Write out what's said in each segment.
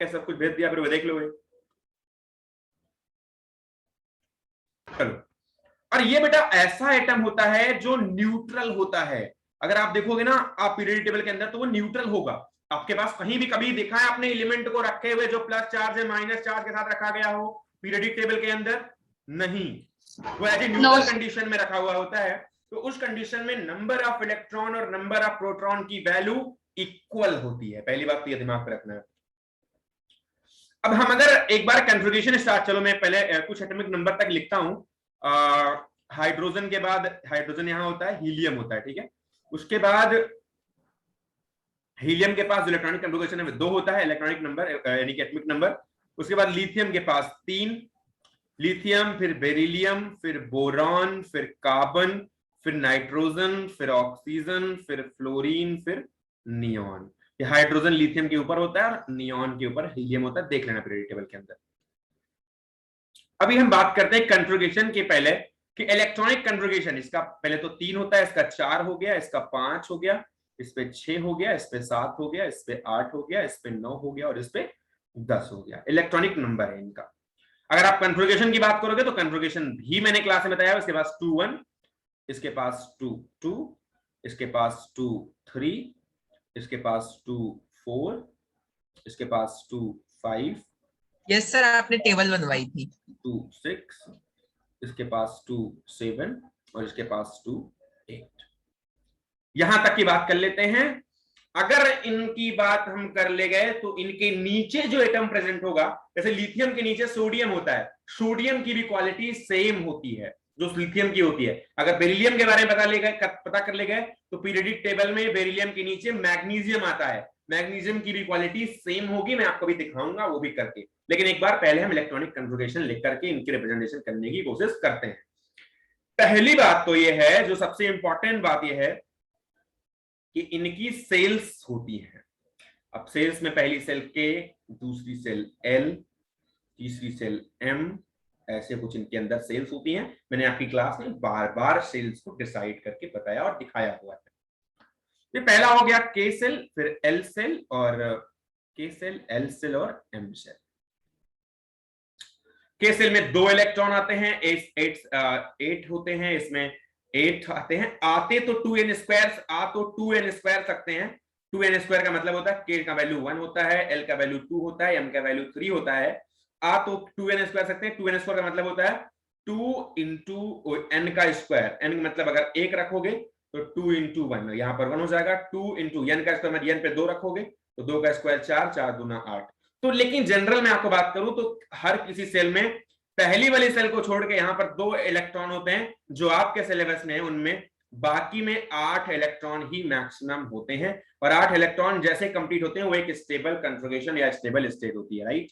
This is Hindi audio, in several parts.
सब कुछ भेज दिया, फिर वो देख लो। चलो, और ये बेटा ऐसा एटम होता है जो न्यूट्रल होता है। अगर आप देखोगे ना आप पीरियोडिक टेबल के अंदर, तो वो न्यूट्रल होगा। आपके पास कहीं भी कभी देखा है आपने एलिमेंट को रखे हुए जो प्लस चार्ज है माइनस चार्ज के साथ रखा गया हो पीरियोडिक टेबल के अंदर? नहीं, वो ऐसे न्यूट्रल कंडीशन में रखा हुआ होता है। तो उस कंडीशन में नंबर ऑफ इलेक्ट्रॉन और नंबर ऑफ प्रोटॉन की वैल्यू इक्वल होती है। पहली बात तो ये दिमाग में रखना है। अब हम अगर एक बार कन्फिगरेशन स्टार्ट, चलो मैं पहले कुछ एटॉमिक नंबर तक लिखता हूं। हाइड्रोजन के बाद, हाइड्रोजन यहां होता है, हीलियम होता है, ठीक है। उसके बाद हीलियम के पास जो इलेक्ट्रॉनिक कन्फिगरेशन है 2 होता है, इलेक्ट्रॉनिक नंबर यानी कि एटॉमिक नंबर। उसके बाद लिथियम के पास 3, लिथियम, फिर बेरिलियम, फिर बोरॉन, फिर कार्बन, फिर नाइट्रोजन, फिर ऑक्सीजन, फिर फ्लोरीन, फिर नियॉन। ये हाइड्रोजन लिथियम के ऊपर होता है और नियॉन के ऊपर हीलियम होता है, देख लेना पीरियोडिक टेबल के अंदर। अभी हम बात करते हैं कन्फिगरेशन के पहले कि इलेक्ट्रॉनिक कन्फिगरेशन, इसका पहले तो 3 होता है, इसका 4 हो गया, इसका 5 हो गया, इस पे 6 हो गया, इस पे 7 हो गया, इस पे 8 हो गया, इस पे 9 हो गया और इस पे 10 हो गया। इलेक्ट्रॉनिक नंबर है इनका। अगर आप कन्फिगरेशन की बात करोगे तो कन्फिगरेशन भी मैंने क्लास में बताया, इसके पास 2 1, इसके पास 2 2, इसके पास 2 3, इसके पास 2 4, इसके पास 2 5। यस सर, आपने टेबल बनवाई थी। 2 6, इसके पास 2 7 और इसके पास 2 8। यहां तक की बात कर लेते हैं। अगर इनकी बात हम कर ले गए तो इनके नीचे जो एटम प्रेजेंट होगा, जैसे लिथियम के नीचे सोडियम होता है, सोडियम की भी क्वालिटी सेम होती है जो लिथियम की होती है। अगर बेरिलियम के बारे में पता कर ले गए तो पीरियोडिक टेबल में बेरिलियम के नीचे मैग्नीशियम आता है, मैग्नीशियम की भी क्वालिटी सेम होगी। मैं आपको भी दिखाऊंगा वो भी करके, लेकिन एक बार पहले हम इलेक्ट्रॉनिक कन्फिगरेशन लिख करके इनकी रिप्रेजेंटेशन करने की कोशिश करते हैं। पहली बात तो यह है, जो सबसे इंपॉर्टेंट बात यह है कि इनकी सेल्स होती है। अब सेल्स में पहली सेल के, दूसरी सेल एल, तीसरी सेल एम, ऐसे कुछ इनके अंदर सेल्स होती हैं। मैंने आपकी क्लास में बार बार सेल्स को डिसाइड करके बताया और दिखाया हुआ है। ये पहला हो गया के सेल, फिर एल सेल और के सेल, एल सेल और एम सेल। के सेल में 2 इलेक्ट्रॉन आते हैं, 8 होते हैं, इसमें 8 आते हैं। आते तो 2n स्क्वायर, आ तो 2n स्क्वायर सकते हैं। 2n स्क्वायर का मतलब होता है के का वैल्यू 1 होता है, एल का वैल्यू 2 होता है, एम का वैल्यू 3 होता है। आ तो 2n स्क्वायर सकते हैं। 2n स्क्वायर का मतलब होता है 2 इंटू n का स्क्वायर। n का मतलब अगर 1 रखोगे तो 2 इंटू 1, यहां पर 1 हो जाएगा। 2 इंटू n का स्क्वायर, n पे 2 रखोगे तो 2 का स्क्वायर 4, 4 दूना 8। तो लेकिन जनरल में आपको बात करूं तो हर किसी सेल में पहली वाली सेल को छोड़ के यहां पर 2 इलेक्ट्रॉन होते हैं जो आपके सिलेबस में है, उनमें बाकी में 8 इलेक्ट्रॉन ही मैक्सिमम होते हैं। और 8 इलेक्ट्रॉन जैसे कंप्लीट होते हैं वो एक स्टेबल कन्फिगरेशन या स्टेबल स्टेट होती है, राइट।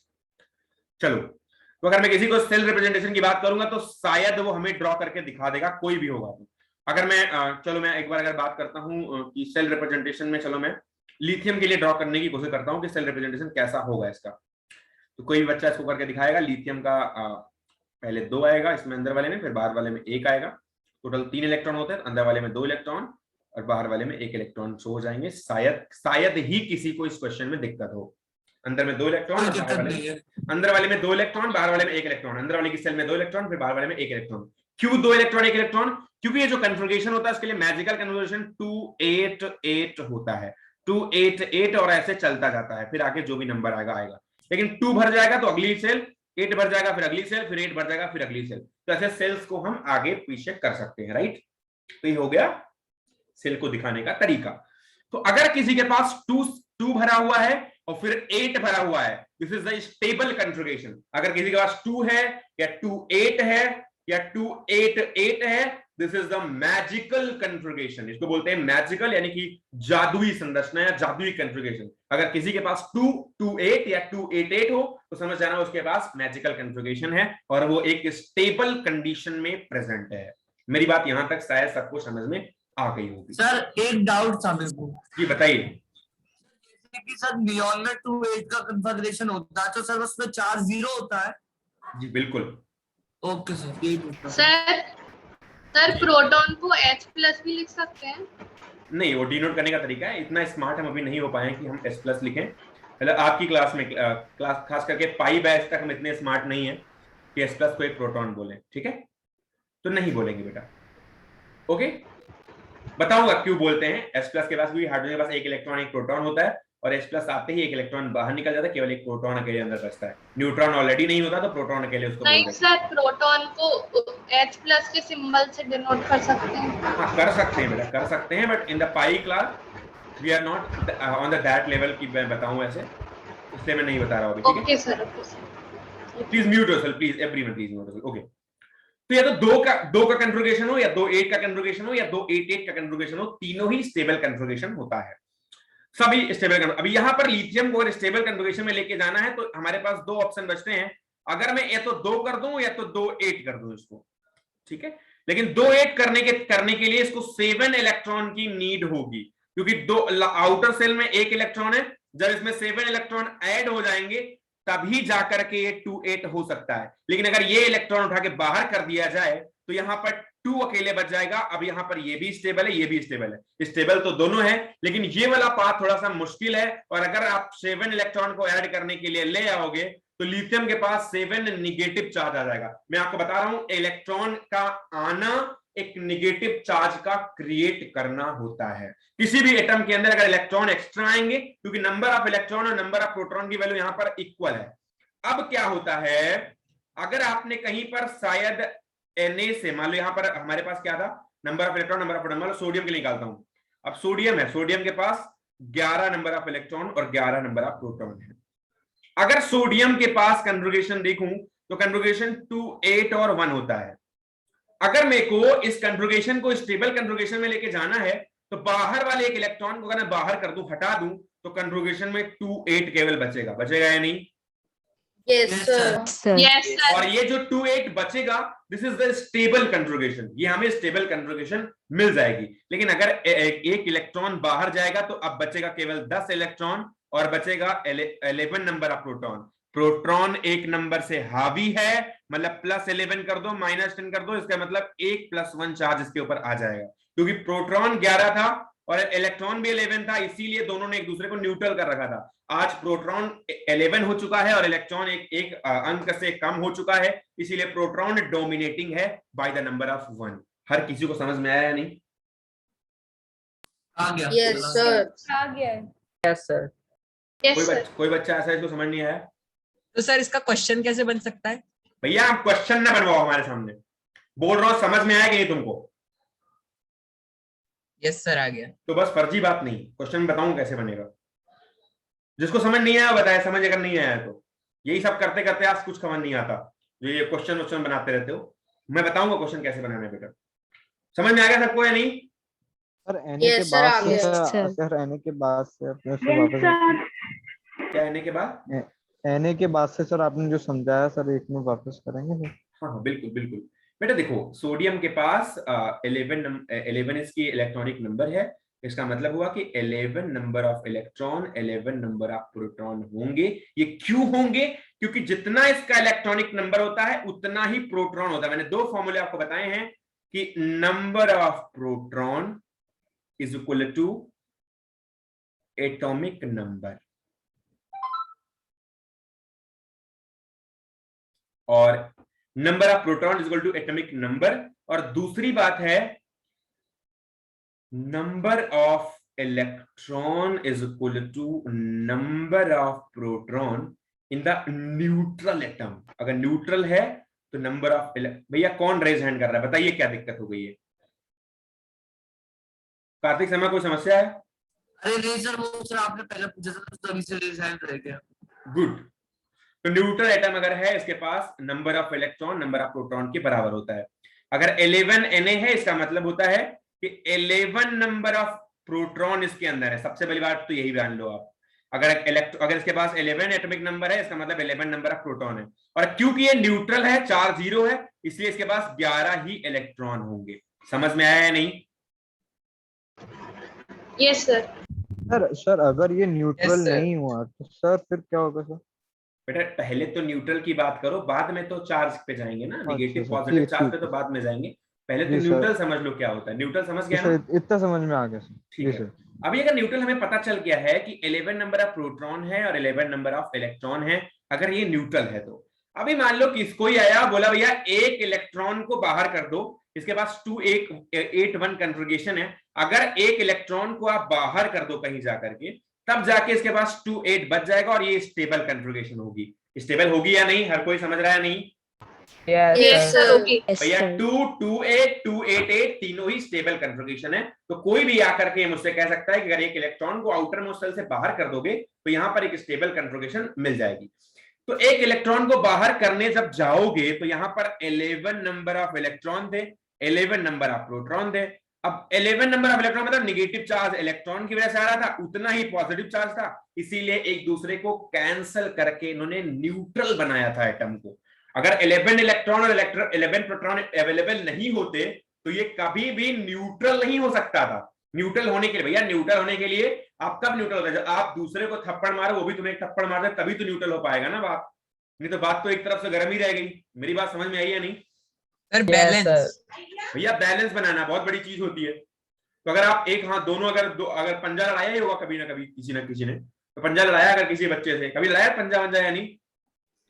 चलो, तो अगर मैं किसी को सेल रिप्रेजेंटेशन की बात करूंगा तो शायद वो हमें ड्रॉ करके दिखा देगा, कोई भी होगा तो। अगर मैं चलो मैं एक बार अगर बात करता हूं कि सेल रिप्रेजेंटेशन में, चलो मैं लिथियम के लिए ड्रॉ करने की कोशिश करता हूं कि सेल रिप्रेजेंटेशन कैसा होगा इसका। तो कोई बच्चा इसको करके दिखाएगा। लिथियम का पहले 2 आएगा इसमें अंदर वाले में, फिर बाहर वाले में 1 आएगा। टोटल 3 इलेक्ट्रॉन होते हैं, अंदर वाले में 2 इलेक्ट्रॉन और बाहर वाले में 1 इलेक्ट्रॉन शो हो जाएंगे। शायद ही किसी को इस क्वेश्चन में दिक्कत हो। अंदर में 2 इलेक्ट्रॉन, अंदर वाले में 2 इलेक्ट्रॉन, बाहर वाले में 1 इलेक्ट्रॉन। अंदर वाले की सेल में 2 इलेक्ट्रॉन, फिर बाहर वाले में 1 इलेक्ट्रॉन। क्यों 2 इलेक्ट्रॉन 1 इलेक्ट्रॉन? क्योंकि ये जो कन्फिगरेशन होता है इसके लिए मैजिकल कन्फिगरेशन 2 8 8 होता है। 2 8 8 और ऐसे चलता जाता है, फिर आगे जो भी नंबर आएगा। लेकिन 2 भर जाएगा तो अगली सेल, 8 भर जाएगा फिर अगली सेल, फिर 8 भर जाएगा फिर अगली सेल। तो ऐसे सेल्स को हम आगे पीछे कर सकते हैं, राइट। तो ये हो गया सेल को दिखाने का तरीका। तो अगर किसी के पास 2 भरा हुआ है और फिर 8 भरा हुआ है, this is the stable configuration. अगर किसी के पास 2 है या 2 8 है या 2 8 8 है, this is the magical configuration. इसको बोलते हैं मैजिकल, यानी कि जादुई संरचना या जादुई कन्फिगरेशन। अगर किसी के पास 2 2 8 या 2 8 8 हो तो समझ जाना उसके पास मैजिकल कन्फिगरेशन है और वो एक स्टेबल कंडीशन में प्रेजेंट है। मेरी बात यहां तक शायद सबको समझ में आ गई होगी। सर एक डाउट था मेरे को। जी बताइए। कि सर नियॉन में 2 8 का कन्फिगरेशन होता है तो सर उसमें चार्ज 0 होता है? जी बिल्कुल। ओके सर, यही पूछना। सर प्रोटॉन को H+ भी लिख सकते हैं? नहीं, वो डिनोट करने का तरीका है। इतना स्मार्ट हम अभी नहीं हो पाए कि हम H+ लिखें। मतलब आपकी क्लास में क्लास खास करके पाई बैच तक हम इतने स्मार्ट नहीं है कि H+ को एक प्रोटॉन बोले, ठीक है, तो नहीं बोलेंगे बेटा, ओके। बताऊंगा क्यों बोलते हैं H+ के पास भी, हाइड्रोजन के पास एक इलेक्ट्रॉन एक प्रोटॉन होता है, और H+ आते ही एक इलेक्ट्रॉन बाहर निकल जाता है, केवल एक प्रोटॉन अकेले अंदर बचता है। न्यूट्रॉन ऑलरेडी नहीं होता तो प्रोटॉन अकेले उसको बोल नहीं देते सर, प्रोटॉन को H+ के सिंबल से डिनोट कर सकते हैं। हैं। हाँ कर सकते हैं बेटा, कर सकते हैं, but in the pi class we are not on the that level की मैं बताऊं ऐसे, इसलिए मैं नहीं बता रहा हूं अभी, ठीक है। Okay sir, okay sir. Please mute yourself, please everyone please mute yourself, okay. तो या तो दो का कन्फिगरेशन हो, या 2 8 का कन्फिगरेशन हो, या 2 8 8 का कन्फिगरेशन हो, तीनों ही स्टेबल कन्फिगरेशन होता है, सभी स्टेबल। अभी यहां पर लिथियम को अगर स्टेबल कन्फिगरेशन में लेके जाना है तो हमारे पास 2 ऑप्शन बचते हैं, अगर मैं या तो 2 कर दूं या तो 2 8 कर दूं इसको, ठीक है। लेकिन 2 8 करने के लिए इसको 7 इलेक्ट्रॉन की नीड होगी, क्योंकि दो आउटर सेल में 1 इलेक्ट्रॉन है, जब इसमें 7 इलेक्ट्रॉन ऐड हो जाएंगे तभी जाकर के ये 2 8 हो सकता है। लेकिन अगर ये इलेक्ट्रॉन उठा के बाहर कर दिया जाए तो यहां पर 2 अकेले बच जाएगा। अब यहां पर ये भी स्टेबल है, ये भी स्टेबल है, स्टेबल तो दोनों है, लेकिन ये वाला पाथ थोड़ा सा मुश्किल है। और अगर आप 7 इलेक्ट्रॉन को ऐड करने के लिए ले आओगे तो लिथियम के पास 7 निगेटिव चार्ज आ जाएगा। मैं आपको बता रहा हूं, इलेक्ट्रॉन का आना एक निगेटिव चार्ज का क्रिएट करना होता है। किसी भी एटम के अंदर अगर इलेक्ट्रॉन एक्स्ट्रा आएंगे, क्योंकि नंबर ऑफ इलेक्ट्रॉन और नंबर ऑफ प्रोटॉन की वैल्यू यहां पर इक्वल है। अब क्या होता है, अगर आपने कहीं पर शायद Na से, मान लो यहां पर हमारे पास क्या था, number of electron number of proton, मान लो सोडियम के लिए निकालता हूं। अब सोडियम है, सोडियम के पास 11 नंबर ऑफ इलेक्ट्रॉन और 11 नंबर ऑफ प्रोटॉन है। अगर सोडियम के पास कन्फिगरेशन देखूं तो कन्फिगरेशन 2 8 और 1 होता है। अगर मेरे को इस कन्फिगरेशन को स्टेबल कन्फिगरेशन में लेके जाना है तो बाहर वाले एक इलेक्ट्रॉन को अगर मैं बाहर कर दूं, हटा दूं, तो कन्फिगरेशन में 2 8 केवल बचेगा, बचेगा या नहीं? Yes sir, yes sir. और ये जो 2 8 बचेगा, this is the stable configuration, ये हमें स्टेबल कन्फिगरेशन मिल जाएगी। लेकिन अगर एक इलेक्ट्रॉन बाहर जाएगा तो अब बचेगा केवल 10 इलेक्ट्रॉन और बचेगा 11 नंबर ऑफ प्रोटॉन। प्रोटॉन एक नंबर से हावी है, मतलब +11 कर दो -10 कर दो, इसका मतलब 1 + 1 चार्ज इसके ऊपर आ जाएगा, क्योंकि प्रोटॉन 11 था और इलेक्ट्रॉन भी 11 था, इसीलिए दोनों ने एक दूसरे को न्यूट्रल कर रखा था। आज प्रोटॉन 11 हो चुका है और इलेक्ट्रॉन एक अंक से कम हो चुका है, इसीलिए प्रोटॉन डोमिनेटिंग है बाय द नंबर ऑफ 1। हर किसी को समझ में आया या नहीं? आ गया। यस सर, आ गया है। Yes sir. Yes sir. कोई बच्चा ऐसा इसको समझ नहीं आया? तो सर इसका क्वेश्चन कैसे बन सकता है? भैया आप क्वेश्चन ना बनवाओ हमारे सामने, बोल रहा हूं समझ में आया कि नहीं तुमको? यस सर, आ गया। तो बस फर्जी बात नहीं, क्वेश्चन बताऊं कैसे बनेगा। जिसको समझ नहीं आया बताए, समझ अगर नहीं आया तो। यही सब करते करते आज कुछ समझ नहीं आता, जो ये क्वेश्चन बनाते रहते हो। मैं बताऊंगा क्वेश्चन कैसे बनाना है बेटा। समझ में आ गया सबको या नहीं? सर एने के Yes, sir, बाद आ से गया। सर एने के बाद से अपने से वापस क्या आने के बाद? एने के बाद से सर आपने जो समझाया सर एक में वापस करेंगे सर। हाँ बिल्कुल बिल्कुल बेटा। देखो सोडियम के पास 11 इसकी इलेक्ट्रॉनिक नंबर है, इसका मतलब हुआ कि 11 number of electron 11 number of proton होंगे। ये क्यों होंगे? क्योंकि जितना इसका इलेक्ट्रॉनिक नंबर होता है उतना ही प्रोटॉन होता है। मैंने 2 फॉर्मूले आपको बताए हैं कि number of proton is equal to atomic number, और number of proton is equal to atomic number. और दूसरी बात है number of electron is equal to number of proton in the neutral atom. अगर न्यूट्रल है तो नंबर ऑफ भैया कौन रेज हैंड कर रहा है बताइए, क्या दिक्कत हो गई है? कार्तिक समय कोई समस्या है? अरे नहीं सर, वो सर आपने पहले पूछा था तभी से रेज हैंड रह गया। गुड। तो न्यूट्रल एटम अगर है, इसके पास number of electron number of proton के बराबर होता है। अगर 11 Na है, इसका मतलब होता है कि 11 नंबर ऑफ प्रोटॉन इसके अंदर है। सबसे पहली बात तो यही जान लो आप। अगर इसके पास 11 एटॉमिक नंबर है, इसका मतलब 11 नंबर ऑफ प्रोटॉन है। और क्योंकि ये न्यूट्रल है, चार्ज 0 है, इसलिए इसके पास 11 ही इलेक्ट्रॉन होंगे। समझ में आया या नहीं? Yes sir. सर अगर ये न्यूट्रल Yes, sir. नहीं हुआ तो सर फिर क्या होगा सर? बेटा पहले तो न्यूट्रल की बात करो, बाद में तो चार्ज पे जाएंगे ना, निगेटिव सर, पॉजिटिव ठीक, चार्ज पे ठीक तो बाद में जाएंगे। पहले जी तो सर। न्यूट्रल समझ लो क्या होता है। न्यूट्रल समझ गया ना? सर इतना समझ में आ गया सर। ठीक जी है। सर। अभी अगर न्यूट्रल हमें पता चल गया है कि 11 नंबर ऑफ प्रोटॉन है और 11 नंबर ऑफ इलेक्ट्रॉन है, अगर ये न्यूट्रल है तो अभी मान लो किसको ही आया, बोला भैया एक इलेक्ट्रॉन को बाहर कर दो, इसके पास 281 कॉन्फ़िगरेशन है, अगर एक इलेक्ट्रॉन को आप बाहर कर दो कहीं जाकर के, तब जाके इसके पास 28 बच जाएगा और ये स्टेबल कॉन्फ़िगरेशन होगी। स्टेबल होगी या नहीं, हर कोई समझ रहा है नहीं? यस सर ओके भैया 228 288 तीनों ही स्टेबल कॉन्फ़िगरेशन है। तो कोई भी आकर के मुझसे कह सकता है कि अगर एक इलेक्ट्रॉन को आउटर मोस्ट शेल से बाहर कर दोगे तो यहां पर एक स्टेबल कॉन्फ़िगरेशन मिल जाएगी। तो एक इलेक्ट्रॉन को बाहर करने जब जाओगे तो यहां पर 11 नंबर ऑफ इलेक्ट्रॉन थे, 11 नंबर ऑफ प्रोटॉन थे। अब 11 नंबर ऑफ इलेक्ट्रॉन मतलब निगेटिव चार्ज इलेक्ट्रॉन की वजह से आ रहा था, उतना ही पॉजिटिव चार्ज था, इसीलिए एक दूसरे को कैंसिल करके इन्होंने न्यूट्रल बनाया था एटम को। अगर 11 इलेक्ट्रॉन और 11 प्रोटॉन अवेलेबल नहीं होते तो ये कभी भी न्यूट्रल नहीं हो सकता था। न्यूट्रल होने के लिए भैया, न्यूट्रल होने के लिए आप कब न्यूट्रल होते हैं? जब आप दूसरे को थप्पड़ मारो, वो भी तुम्हें एक थप्पड़ मार दे, तभी तो न्यूट्रल हो पाएगा ना बात, नहीं तो बात तो एक तरफ से गर्म ही रह गई। मेरी बात समझ में आई या नहीं? Sir balance. भैया बैलेंस बनाना बहुत बड़ी चीज होती है। तो अगर आप एक हाथ दोनों अगर पंजा लड़ाया ही होगा कभी ना कभी किसी ना किसी ने, तो पंजा लड़ाया अगर किसी बच्चे से, कभी लड़ाया पंजा वंजा या नहीं?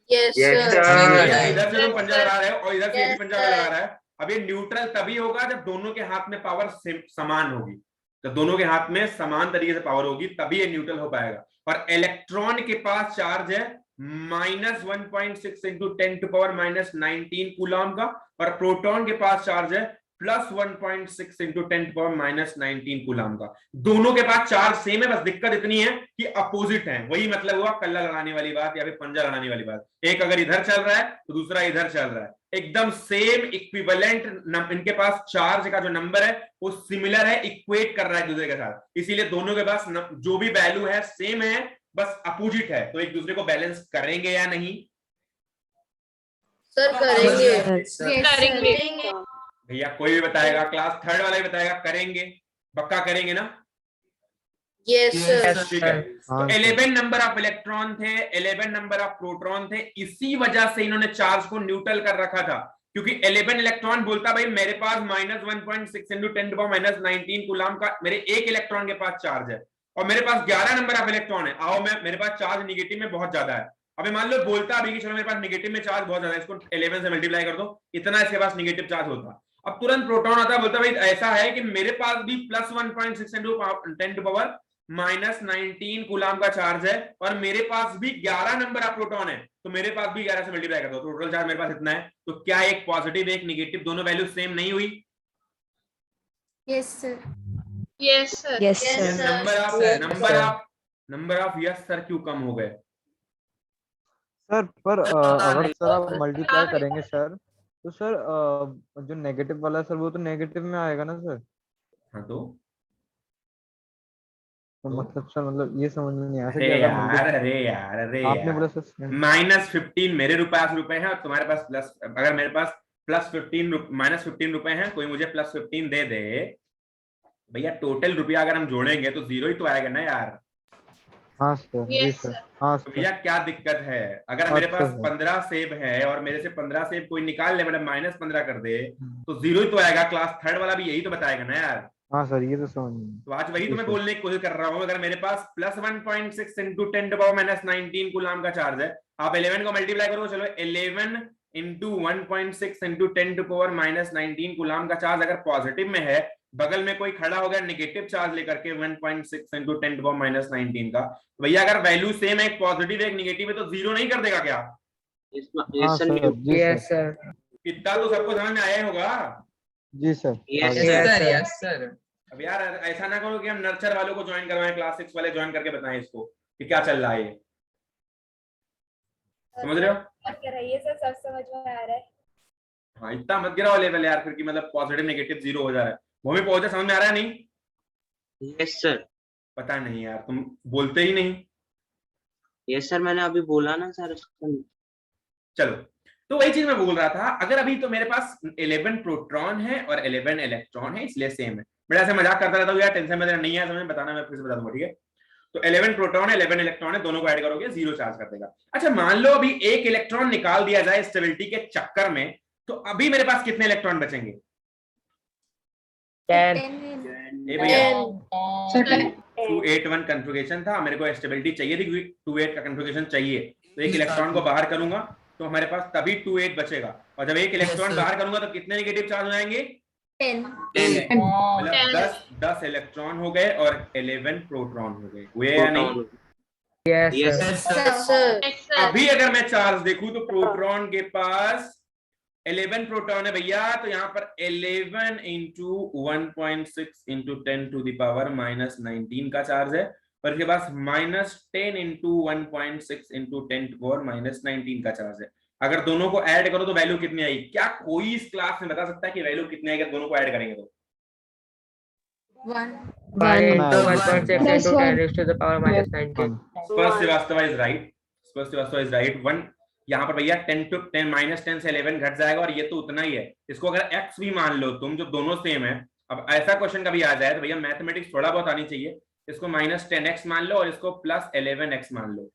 Yes Yes, sir sir. इधर से तुम पंजा लड़ा रहे हो और इधर से ये भी Yes, पंजा sir. लगा रहा है। अब ये न्यूट्रल तभी होगा जब दोनों के हाथ में पावर समान होगी, जब दोनों के हाथ में समान तरीके से पावर होगी तभी ये न्यूट्रल हो पाएगा। और इलेक्ट्रॉन के पास चार्ज है -1.6 इंटू 10⁻⁻19 कूलम का, और प्रोटॉन के पास चार्ज है +1.6 इंटू 10⁻⁻19 कूलम का। दोनों के पास चार्ज सेम है, बस दिक्कत इतनी है कि अपोजिट है। वही मतलब हुआ कल्ला लड़ाने वाली बात या फिर पंजा लड़ाने वाली बात। एक अगर इधर चल रहा है तो दूसरा इधर चल रहा है, एकदम सेम इक्विवेलेंट इनके पास चार्ज का जो नंबर है वो सिमिलर है, इक्वेट कर रहा है दूसरे के साथ, इसीलिए दोनों के पास जो भी वैल्यू है सेम है, बस अपोजिट है। तो एक दूसरे को बैलेंस करेंगे या नहीं? सर करेंगे करेंगे। भैया कोई भी बताएगा, क्लास थर्ड वाला ही बताएगा करेंगे, पक्का करेंगे ना? यस सर ठीक है। हाँ, तो 11 नंबर ऑफ इलेक्ट्रॉन थे, 11 नंबर ऑफ प्रोटॉन थे, इसी वजह से इन्होंने चार्ज को न्यूट्रल कर रखा था, क्योंकि 11 इलेक्ट्रॉन बोलता भाई मेरे पास -1.6 इंटू 10⁻⁻19 कूलम का मेरे एक इलेक्ट्रॉन के पास चार्ज है, और मेरे पास 11 नंबर ऑफ इलेक्ट्रॉन है। आओ मेरे पास चार्ज निगेटिव में बहुत ज्यादा है। अभी मान लो बोलता अभी कि चलो मेरे पास निगेटिव में चार्ज बहुत ज्यादा है, इसको 11 से मल्टीप्लाई कर दो, इतना इसके पास निगेटिव चार्ज होता। अब तुरंत प्रोटॉन आता, बोलता भाई ऐसा है कि मेरे पास भी +1.6 इंटू 10⁻⁻19 कूलम का चार्ज है, और मेरे पास भी 11 नंबर ऑफ प्रोटॉन है, तो मेरे पास भी 11 से मल्टीप्लाई कर दो, टोटल चार्ज मेरे पास इतना है। तो क्या एक पॉजिटिव एक निगेटिव दोनों वैल्यू सेम नहीं हुई? Yes sir. Yes sir yes sir. Number of yes sir क्यों कम हो गए? सर पर अगर सर आप मल्टीप्लाई करेंगे सर, तो सर जो नेगेटिव वाला है सर वो तो नेगेटिव में आएगा ना सर। हाँ तो मतलब सर मतलब ये समझ में नहीं आया अरे यार अरे आपने यार बोला सर -15 मेरे पास रुपए हैं और तुम्हारे पास प्लस, अगर मेरे पास -15 रुपए हैं, कोई मुझे +15 दे दे भैया, टोटल रुपया अगर हम जोड़ेंगे तो 0 ही तो आएगा ना यार। हाँ सर जी Yes, सर। sir. हाँ तो सर भैया क्या दिक्कत है? अगर मेरे अच्छा पास सर। 15 सेब है और मेरे से 15 सेब कोई निकाल ले, मतलब -15 कर दे, तो 0 ही तो आएगा। क्लास थर्ड वाला भी यही तो बताएगा ना यार। हाँ सर ये तो समझ में। तो आज वही जी तो मैं सर। बोलने की कोशिश कर रहा हूँ। अगर मेरे पास +1.6 इंटू 10⁻⁻19 कूलम का चार्ज है, आप 11 को मल्टीप्लाई करो, चलो 11 इंटू 1.6 इंटू 10⁻⁻19 कूलम का चार्ज अगर पॉजिटिव में है, बगल में कोई खड़ा हो गया नेगेटिव चार्ज लेकर के 1.6 इंटू 10⁻⁻19 का, भैया अगर वैल्यू सेम है, एक पॉजिटिव एक निगेटिव है, तो 0 नहीं कर देगा क्या? हाँ सर जी सर। इतना तो सबको समझ में आया होगा। जी सर। यस आगे। Sir yes sir. अब यार ऐसा ना करो कि हम नर्सर वालों को ज्वाइन करवाएं, क्लास 6 वाले ज्वाइन करके बताएं इसको कि क्या चल रहा है ये। समझ रहे हो? ये सब समझ में आ रहा है। हाँ इतना मत गिराओ लेवल यार, फिर कि मतलब पॉजिटिव नेगेटिव 0 हो जा रहा है। वो भी पहुंचा, समझ में आ रहा है नहीं? Yes sir. पता नहीं यार, तुम बोलते ही नहीं। यस सर, मैंने अभी बोला ना सर। चलो, तो वही चीज मैं बोल रहा था। अगर अभी तो मेरे पास 11 प्रोटॉन है और 11 इलेक्ट्रॉन है, इसलिए सेम है। मैं ऐसे मजाक करता रहता हूँ यार, टेंशन में नहीं है, समझ बताना, मैं फिर से बता दूंगा, ठीक है? तो 11 प्रोटॉन है, 11 इलेक्ट्रॉन है, दोनों को ऐड करोगे 0 चार्ज कर देगा। अच्छा मान लो अभी एक इलेक्ट्रॉन निकाल दिया जाए स्टेबिलिटी के चक्कर में, तो अभी मेरे पास कितने इलेक्ट्रॉन बचेंगे? 10। ए भैया 281 कन्फिगरेशन था, मेरे को स्टेबिलिटी चाहिए थी क्योंकि 28 का कन्फिगरेशन चाहिए, तो एक इलेक्ट्रॉन को बाहर करूंगा तो हमारे पास तभी 28 बचेगा, और जब एक इलेक्ट्रॉन बाहर करूंगा तो कितने नेगेटिव चार्ज हो जाएंगे? 10. 10 मतलब 10 इलेक्ट्रॉन हो गए और 11 प्रोटॉन हो गए, हुए या नहीं? Yes, Yes, sir. Yes, sir. Yes, sir. अभी अगर मैं चार्ज देखूं तो प्रोटॉन के पास 11 प्रोटॉन है भैया, तो यहाँ पर 11 into 1.6 into 10 to the power -19 का चार्ज है, और इसके पास -10 इंटू 1.6 इंटू 10 टू पावर -19 का चार्ज है। अगर दोनों को ऐड करो तो वैल्यू कितनी आएगी? क्या कोई इस क्लास में बता सकता है कि वैल्यू कितनी आएगी अगर दोनों को ऐड करेंगे तो? 1. 1.6 into 10 raised to the power -19. स्पर्श श्रीवास्तव इज राइट, स्पर्श श्रीवास्तव इज राइट। 1 यहाँ पर भैया 10 to 10 -10 से 11 घट जाएगा, और ये तो उतना ही है। इसको अगर x भी मान लो तुम, जो दोनों सेम है, अब ऐसा क्वेश्चन कभी आ जाए तो भैया मैथमेटिक्स थोड़ा बहुत आनी चाहिए। इसको -10x मान लो और इसको +11x मान लो,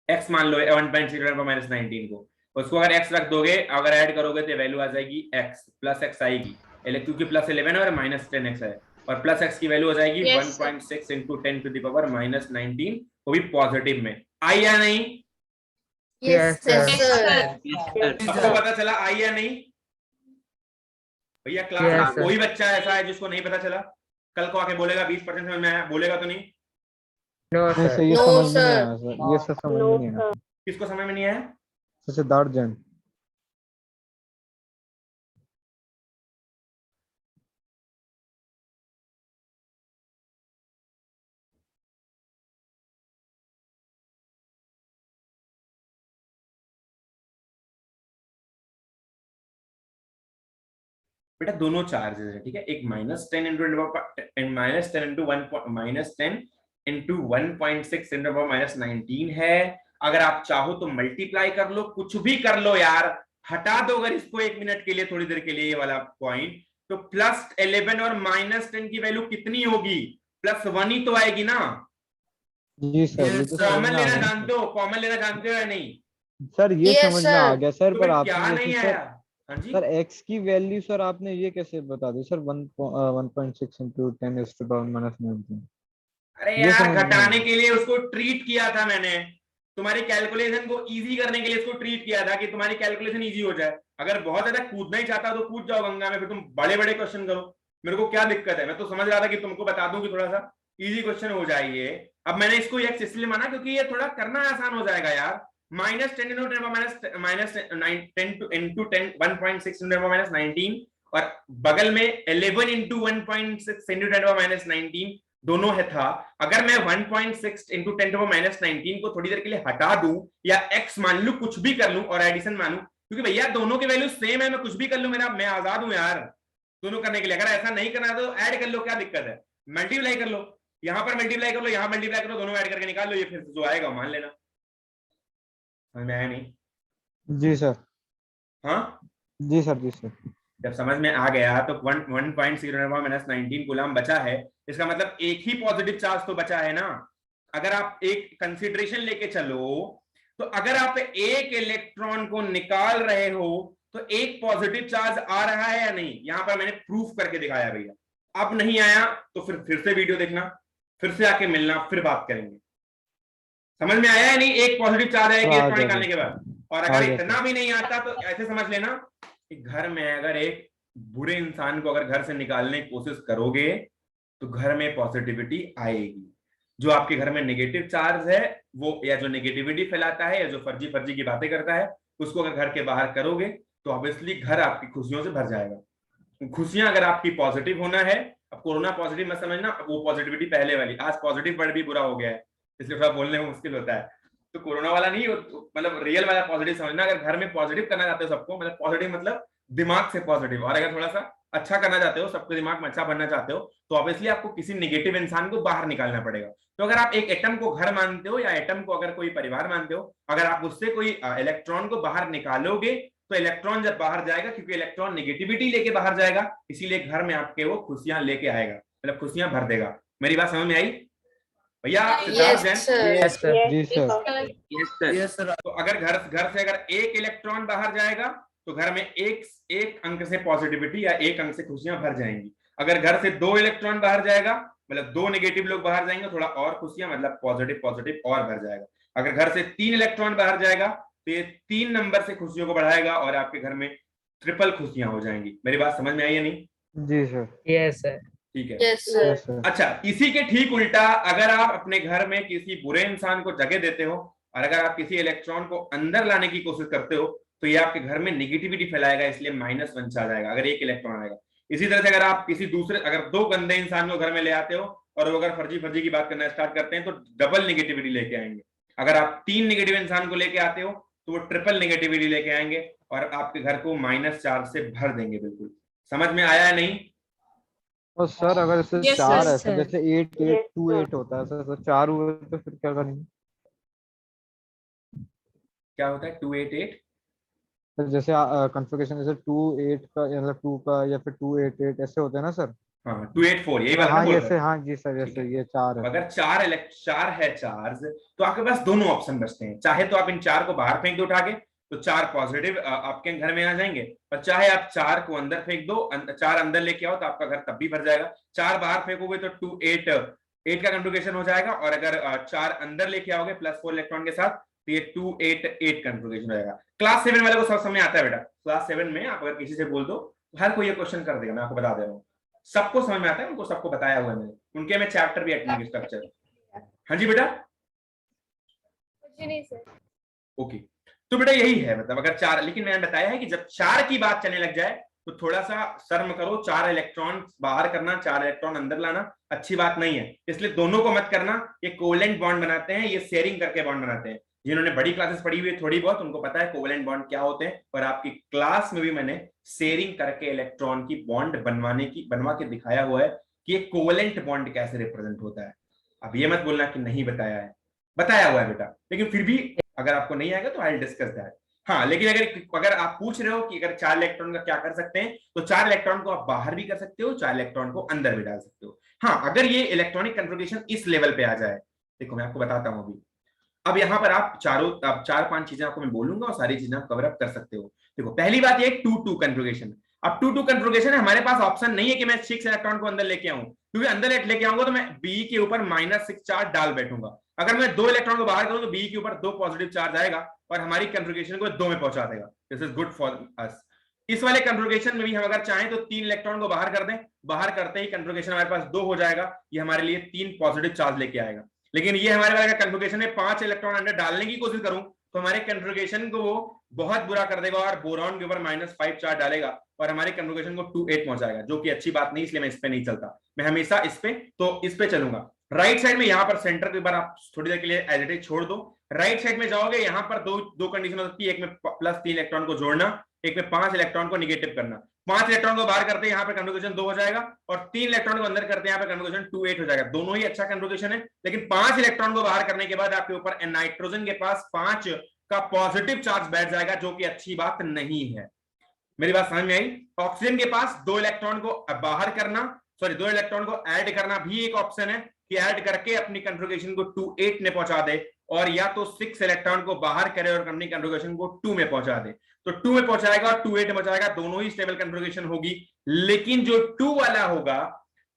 x मान लो 1.6 -19 को, उसको अगर x रख दोगे, अगर ऐड करोगे तो वैल्यू आ जाएगी x प्लस x आएगी, क्योंकि +11 और -10x है, और प्लस x की वैल्यू हो जाएगी 1.6 इंटू 10 टू द पावर -19, वो भी पॉजिटिव में। आई या नहीं? Yes, sir. Yes, sir. Yes, sir. सबको पता चला आई या नहीं? भैया क्लास Yes, में sir. कोई बच्चा ऐसा है जिसको नहीं पता चला? कल को आके बोलेगा 20% समझ में आया, बोलेगा तो नहीं? No, नहीं sir. सर, ये No, समझ में sir. नहीं आया सर, ये सर समझ में नहीं आया। किसको समझ में नहीं आया? सिद्धार्थ जैन। बेटा दोनों चार्जेस है, ठीक है, एक -10 इंटू -10 इंटू 10 इंटू 1.6 इंटू -19 है। अगर आप चाहो तो मल्टीप्लाई कर लो, कुछ भी कर लो यार, हटा दो अगर इसको 1 मिनट के लिए, थोड़ी देर के लिए ये वाला पॉइंट, तो +11 और -10 की वैल्यू कितनी होगी? +1 ही तो आएगी ना। जी सर, ये तो समझ कॉमन में आ लेना गया जानते हो? कॉमन लेना जानते हो या नहीं? सर, ये Yes, समझ में sir. आ गया सर, तो पर फिर क्या आपने नहीं जैसे आया? सर हाँ जी, सर x की वैल्यू सर आपने ये कैसे बता दी sir? 1.6 into 10 raised to the power -19। अरे ये यार समझ में घटाने आया। के लिए उसको ट्रीट किया था मैंने, तुम्हारी कैलकुलेशन को इजी करने के लिए इसको ट्रीट किया था कि तुम्हारी कैलकुलेशन इजी हो जाए। अगर बहुत ज्यादा कूदना ही चाहता तो कूद जाओ गंगा में, फिर तुम बड़े बड़े क्वेश्चन करो, मेरे को क्या दिक्कत है? मैं तो समझ रहा था कि तुमको बता दूं कि थोड़ा सा इजी क्वेश्चन हो जाएगी। अब मैंने इसको x इसलिए माना क्योंकि ये थोड़ा करना आसान हो जाएगा यार। -10 इंटू 10 इंटू 10 1.6 इंटू -19, और बगल में 11 इंटू 1.6 इंटू 10 -19 दोनों है था। अगर मैं 1.6 इंटू 10 -19 को थोड़ी देर के लिए हटा दूं या x मान लूं, कुछ भी कर लूं और एडिशन मानूं, क्योंकि भैया दोनों के वैल्यू सेम है, मैं कुछ भी कर लूं, मैं आजाद हूं यार दोनों करने के लिए। अगर ऐसा नहीं करना तो ऐड कर लो, क्या दिक्कत है? मल्टीप्लाई कर लो, यहां पर मल्टीप्लाई कर लो, यहां मल्टीप्लाई करो, दोनों ऐड करके निकाल लो, ये फिर जो आएगा मान लेना। समझ में आया नहीं? जी सर। हाँ जी सर। जी सर। जब समझ में आ गया तो 1.0 -19 कूलम बचा है, इसका मतलब एक ही पॉजिटिव चार्ज तो बचा है ना। अगर आप एक कंसीडरेशन लेके चलो तो अगर आप एक इलेक्ट्रॉन को निकाल रहे हो तो एक पॉजिटिव चार्ज आ रहा है या नहीं? यहां पर मैंने प्रूफ करके दिखाया भैया। अब नहीं आया तो फिर से वीडियो देखना, फिर से आके मिलना, फिर बात करेंगे। समझ में आया है नहीं? एक पॉजिटिव चार्ज है एक इलेक्ट्रॉन निकालने के बाद। और अगर इतना भी नहीं आता तो ऐसे समझ लेना कि घर में अगर एक बुरे इंसान को अगर घर से निकालने की कोशिश करोगे तो घर में पॉजिटिविटी आएगी। जो आपके घर में नेगेटिव चार्ज है वो, या जो नेगेटिविटी फैलाता है, या जो फर्जी फर्जी की बातें करता है, उसको अगर घर के बाहर करोगे तो ऑब्वियसली घर आपकी खुशियों से भर जाएगा। खुशियां अगर आपकी पॉजिटिव होना है, अब कोरोना पॉजिटिव मत समझना, वो पॉजिटिविटी पहले वाली, आज पॉजिटिव वर्ड भी बुरा हो गया है इसलिए थोड़ा बोलने में मुश्किल होता है, तो कोरोना वाला नहीं, मतलब रियल वाला पॉजिटिव समझना। अगर घर में पॉजिटिव करना चाहते हो सबको, मतलब पॉजिटिव मतलब दिमाग से पॉजिटिव, और अगर थोड़ा सा अच्छा करना चाहते हो, सबके दिमाग में अच्छा बनना चाहते हो, तो ऑब्वियसली आपको किसी नेगेटिव इंसान को बाहर निकालना पड़ेगा। तो अगर आप एक एटम को घर मानते हो या एटम को अगर कोई परिवार मानते हो, अगर आप उससे कोई इलेक्ट्रॉन को बाहर निकालोगे तो इलेक्ट्रॉन जब बाहर जाएगा, क्योंकि इलेक्ट्रॉन नेगेटिविटी लेके बाहर जाएगा, इसीलिए घर में आपके वो खुशियां लेके आएगा, मतलब खुशियां भर देगा। मेरी बात समझ में आई भैया? Yes, sir. Yes, sir. जी sir. Yes, sir. Yes, sir. तो अगर घर से अगर एक इलेक्ट्रॉन बाहर जाएगा तो घर में एक अंक से पॉजिटिविटी या एक अंक से खुशियां भर जाएंगी। अगर घर से 2 इलेक्ट्रॉन बाहर जाएगा मतलब 2 नेगेटिव लोग बाहर जाएंगे, थोड़ा और खुशियां, मतलब पॉजिटिव पॉजिटिव और भर जाएगा। अगर घर से 3 इलेक्ट्रॉन बाहर जाएगा तो ये 3 नंबर से खुशियों को बढ़ाएगा और आपके घर में ट्रिपल खुशियां हो जाएंगी। मेरी बात समझ में आई है नहीं? जी सर। Yes, sir. ठीक है। Yes, sir. Yes sir. अच्छा, इसी के ठीक उल्टा अगर आप अपने घर में किसी बुरे इंसान को जगह देते हो और अगर आप किसी इलेक्ट्रॉन को अंदर लाने की कोशिश करते हो तो ये आपके घर में निगेटिविटी फैलाएगा, इसलिए -1 आ जाएगा अगर 1 इलेक्ट्रॉन आएगा। इसी तरह से अगर आप किसी दूसरे, अगर 2 गंदे इंसान को घर में ले आते हो और वो अगर फर्जी फर्जी की बात करना स्टार्ट करते हैं तो डबल निगेटिविटी लेके आएंगे। अगर आप 3 नेगेटिव इंसान को लेके आते हो तो वो ट्रिपल नेगेटिविटी लेके आएंगे और आपके घर को -4 से भर देंगे। बिल्कुल समझ में आया है नहीं? और सर अगर इससे Yes, 4 sir. है सर, जैसे 8 8 2 8 होता है सर, तो 4 हुए तो फिर क्या करेंगे? क्या होता है 2 8 8? सर जैसे कॉन्फ़िगरेशन जैसे 2 8 का या मतलब 2 का या फिर 2 8 8 ऐसे होते हैं ना सर? हाँ 2 8 4 यही वाला हाँ ना बोल ये रहे से, हैं। हाँ जी सर, ठीक जैसे है। ये 4 है। अगर 4 है चार्ज तो आपके पास दोनों ऑप्शन बचते हैं। चाहे तो आप इन 4 को बाहर फेंक दो उठा के, तो 4 पॉजिटिव आपके घर में आ जाएंगे, और चाहे आप 4 को अंदर फेंक दो, 4 अंदर लेके आओ तो आपका घर तब भी भर जाएगा। 4 बाहर फेंकोगे तो 2 8 8 का कॉन्फ़िगरेशन हो जाएगा, और अगर 4 अंदर लेके आओगे +4 इलेक्ट्रॉन के साथ तो ये 2 8 8 कॉन्फ़िगरेशन हो जाएगा। क्लास 7 वाले को सब समझ आता है बेटा। क्लास 7 में आप अगर किसी से बोल दो तो हर कोई ये क्वेश्चन कर देगा, मैं आपको बता दे रहा हूँ। सबको समझ में आता है, उनको सबको बताया हुआ है मैंने, उनके में चैप्टर भी है स्ट्रक्चर। हाँ जी बेटा, कुछ नहीं सर। ओके। तो बेटा यही है, मतलब अगर 4, लेकिन मैंने बताया है कि जब 4 की बात चलने लग जाए तो थोड़ा सा शर्म करो। 4 इलेक्ट्रॉन बाहर करना, 4 इलेक्ट्रॉन अंदर लाना अच्छी बात नहीं है, इसलिए दोनों को मत करना। ये कोवेलेंट बॉन्ड बनाते हैं, ये शेयरिंग करके बॉन्ड बनाते हैं। जिन्होंने बड़ी क्लासेस पढ़ी हुई है थोड़ी बहुत, उनको पता है कोवेलेंट बॉन्ड क्या होते हैं, और आपकी क्लास में भी मैंने शेयरिंग करके इलेक्ट्रॉन की बॉन्ड बनवा के दिखाया हुआ है कि ये कोवेलेंट बॉन्ड कैसे रिप्रेजेंट होता है। अब ये मत बोलना कि नहीं बताया है, बताया हुआ है बेटा, लेकिन फिर भी अगर आपको नहीं आएगा तो आई विल डिस्कस दैट। हाँ, लेकिन अगर आप पूछ रहे हो कि अगर 4 इलेक्ट्रॉन का क्या कर सकते हैं, तो 4 इलेक्ट्रॉन को आप बाहर भी कर सकते हो, 4 इलेक्ट्रॉन को अंदर भी डाल सकते हो। हाँ, अगर ये इलेक्ट्रॉनिक कन्फिग्रेशन इस लेवल पे आ जाए, देखो मैं आपको बताता हूं अभी। अब यहाँ पर आप 4-5 चीजें आपको मैं बोलूंगा और सारी चीजें आप कवर अप कर सकते हो। देखो पहली बात ये 2-2 कन्फिग्रेशन। अब 2-2 कन्फिग्रेशन है, हमारे पास ऑप्शन नहीं है कि मैं 6 इलेक्ट्रॉन को अंदर लेके आऊं, क्योंकि अंदर लेके आऊंगा तो मैं बी के ऊपर -6 चार्ज डाल बैठूंगा। अगर मैं 2 इलेक्ट्रॉन को बाहर करूं तो बी के ऊपर 2 पॉजिटिव चार्ज आएगा और हमारी कन्फिग्रेशन को 2 में पहुंचा देगा। This is good for us. इस वाले कन्फिग्रेशन में भी हम अगर चाहें तो 3 इलेक्ट्रॉन को बाहर कर दें, बाहर करते ही कन्फिग्रेशन हमारे पास 2 हो जाएगा, ये हमारे लिए 3 पॉजिटिव चार्ज लेके आएगा। लेकिन ये हमारे वाले कन्फिग्रेशन में 5 इलेक्ट्रॉन अंदर डालने की कोशिश करूं तो हमारे कन्फिग्रेशन को वो बहुत बुरा कर देगा और बोरॉन के ऊपर -5 चार्ज डालेगा और हमारे कन्फिग्रेशन को 2 8 पहुंचाएगा, जो कि अच्छी बात नहीं, इसलिए मैं इस पे नहीं चलता। मैं हमेशा इस पे चलूंगा। राइट साइड में यहाँ पर सेंटर के ऊपर आप थोड़ी देर के लिए एज इट इज छोड़ दो। राइट साइड में जाओगे, यहाँ पर दो कंडीशन हो सकती है, एक में +3 इलेक्ट्रॉन को जोड़ना, एक में 5 इलेक्ट्रॉन को निगेटिव करना। 5 इलेक्ट्रॉन को बाहर करते हैं, यहाँ पे कन्फिग्रेशन 2 हो जाएगा, और 3 इलेक्ट्रॉन को अंदर करते हैं, यहाँ पे कन्फिग्रेशन 2 8 हो जाएगा। दोनों ही अच्छा कन्फिग्रेशन है, लेकिन 5 इलेक्ट्रॉन को बाहर करने के बाद आपके ऊपर नाइट्रोजन के पास 5 का पॉजिटिव चार्ज बैठ जाएगा, जो कि अच्छी बात नहीं है। मेरी बात समझ में आई? ऑक्सीजन के पास 2 इलेक्ट्रॉन को बाहर करना, 2 इलेक्ट्रॉन को ऐड करना भी एक ऑप्शन है कि ऐड करके अपनी कन्फिग्रेशन को 2 8 में पहुंचा दे, और या तो 6 इलेक्ट्रॉन को बाहर करे और अपनी कन्फिग्रेशन को 2 में पहुंचा दे। तो 2 में पहुंचाएगा और 2 8 में पहुंचाएगा, दोनों ही स्टेबल कन्फिग्रेशन होगी। लेकिन जो 2 वाला होगा,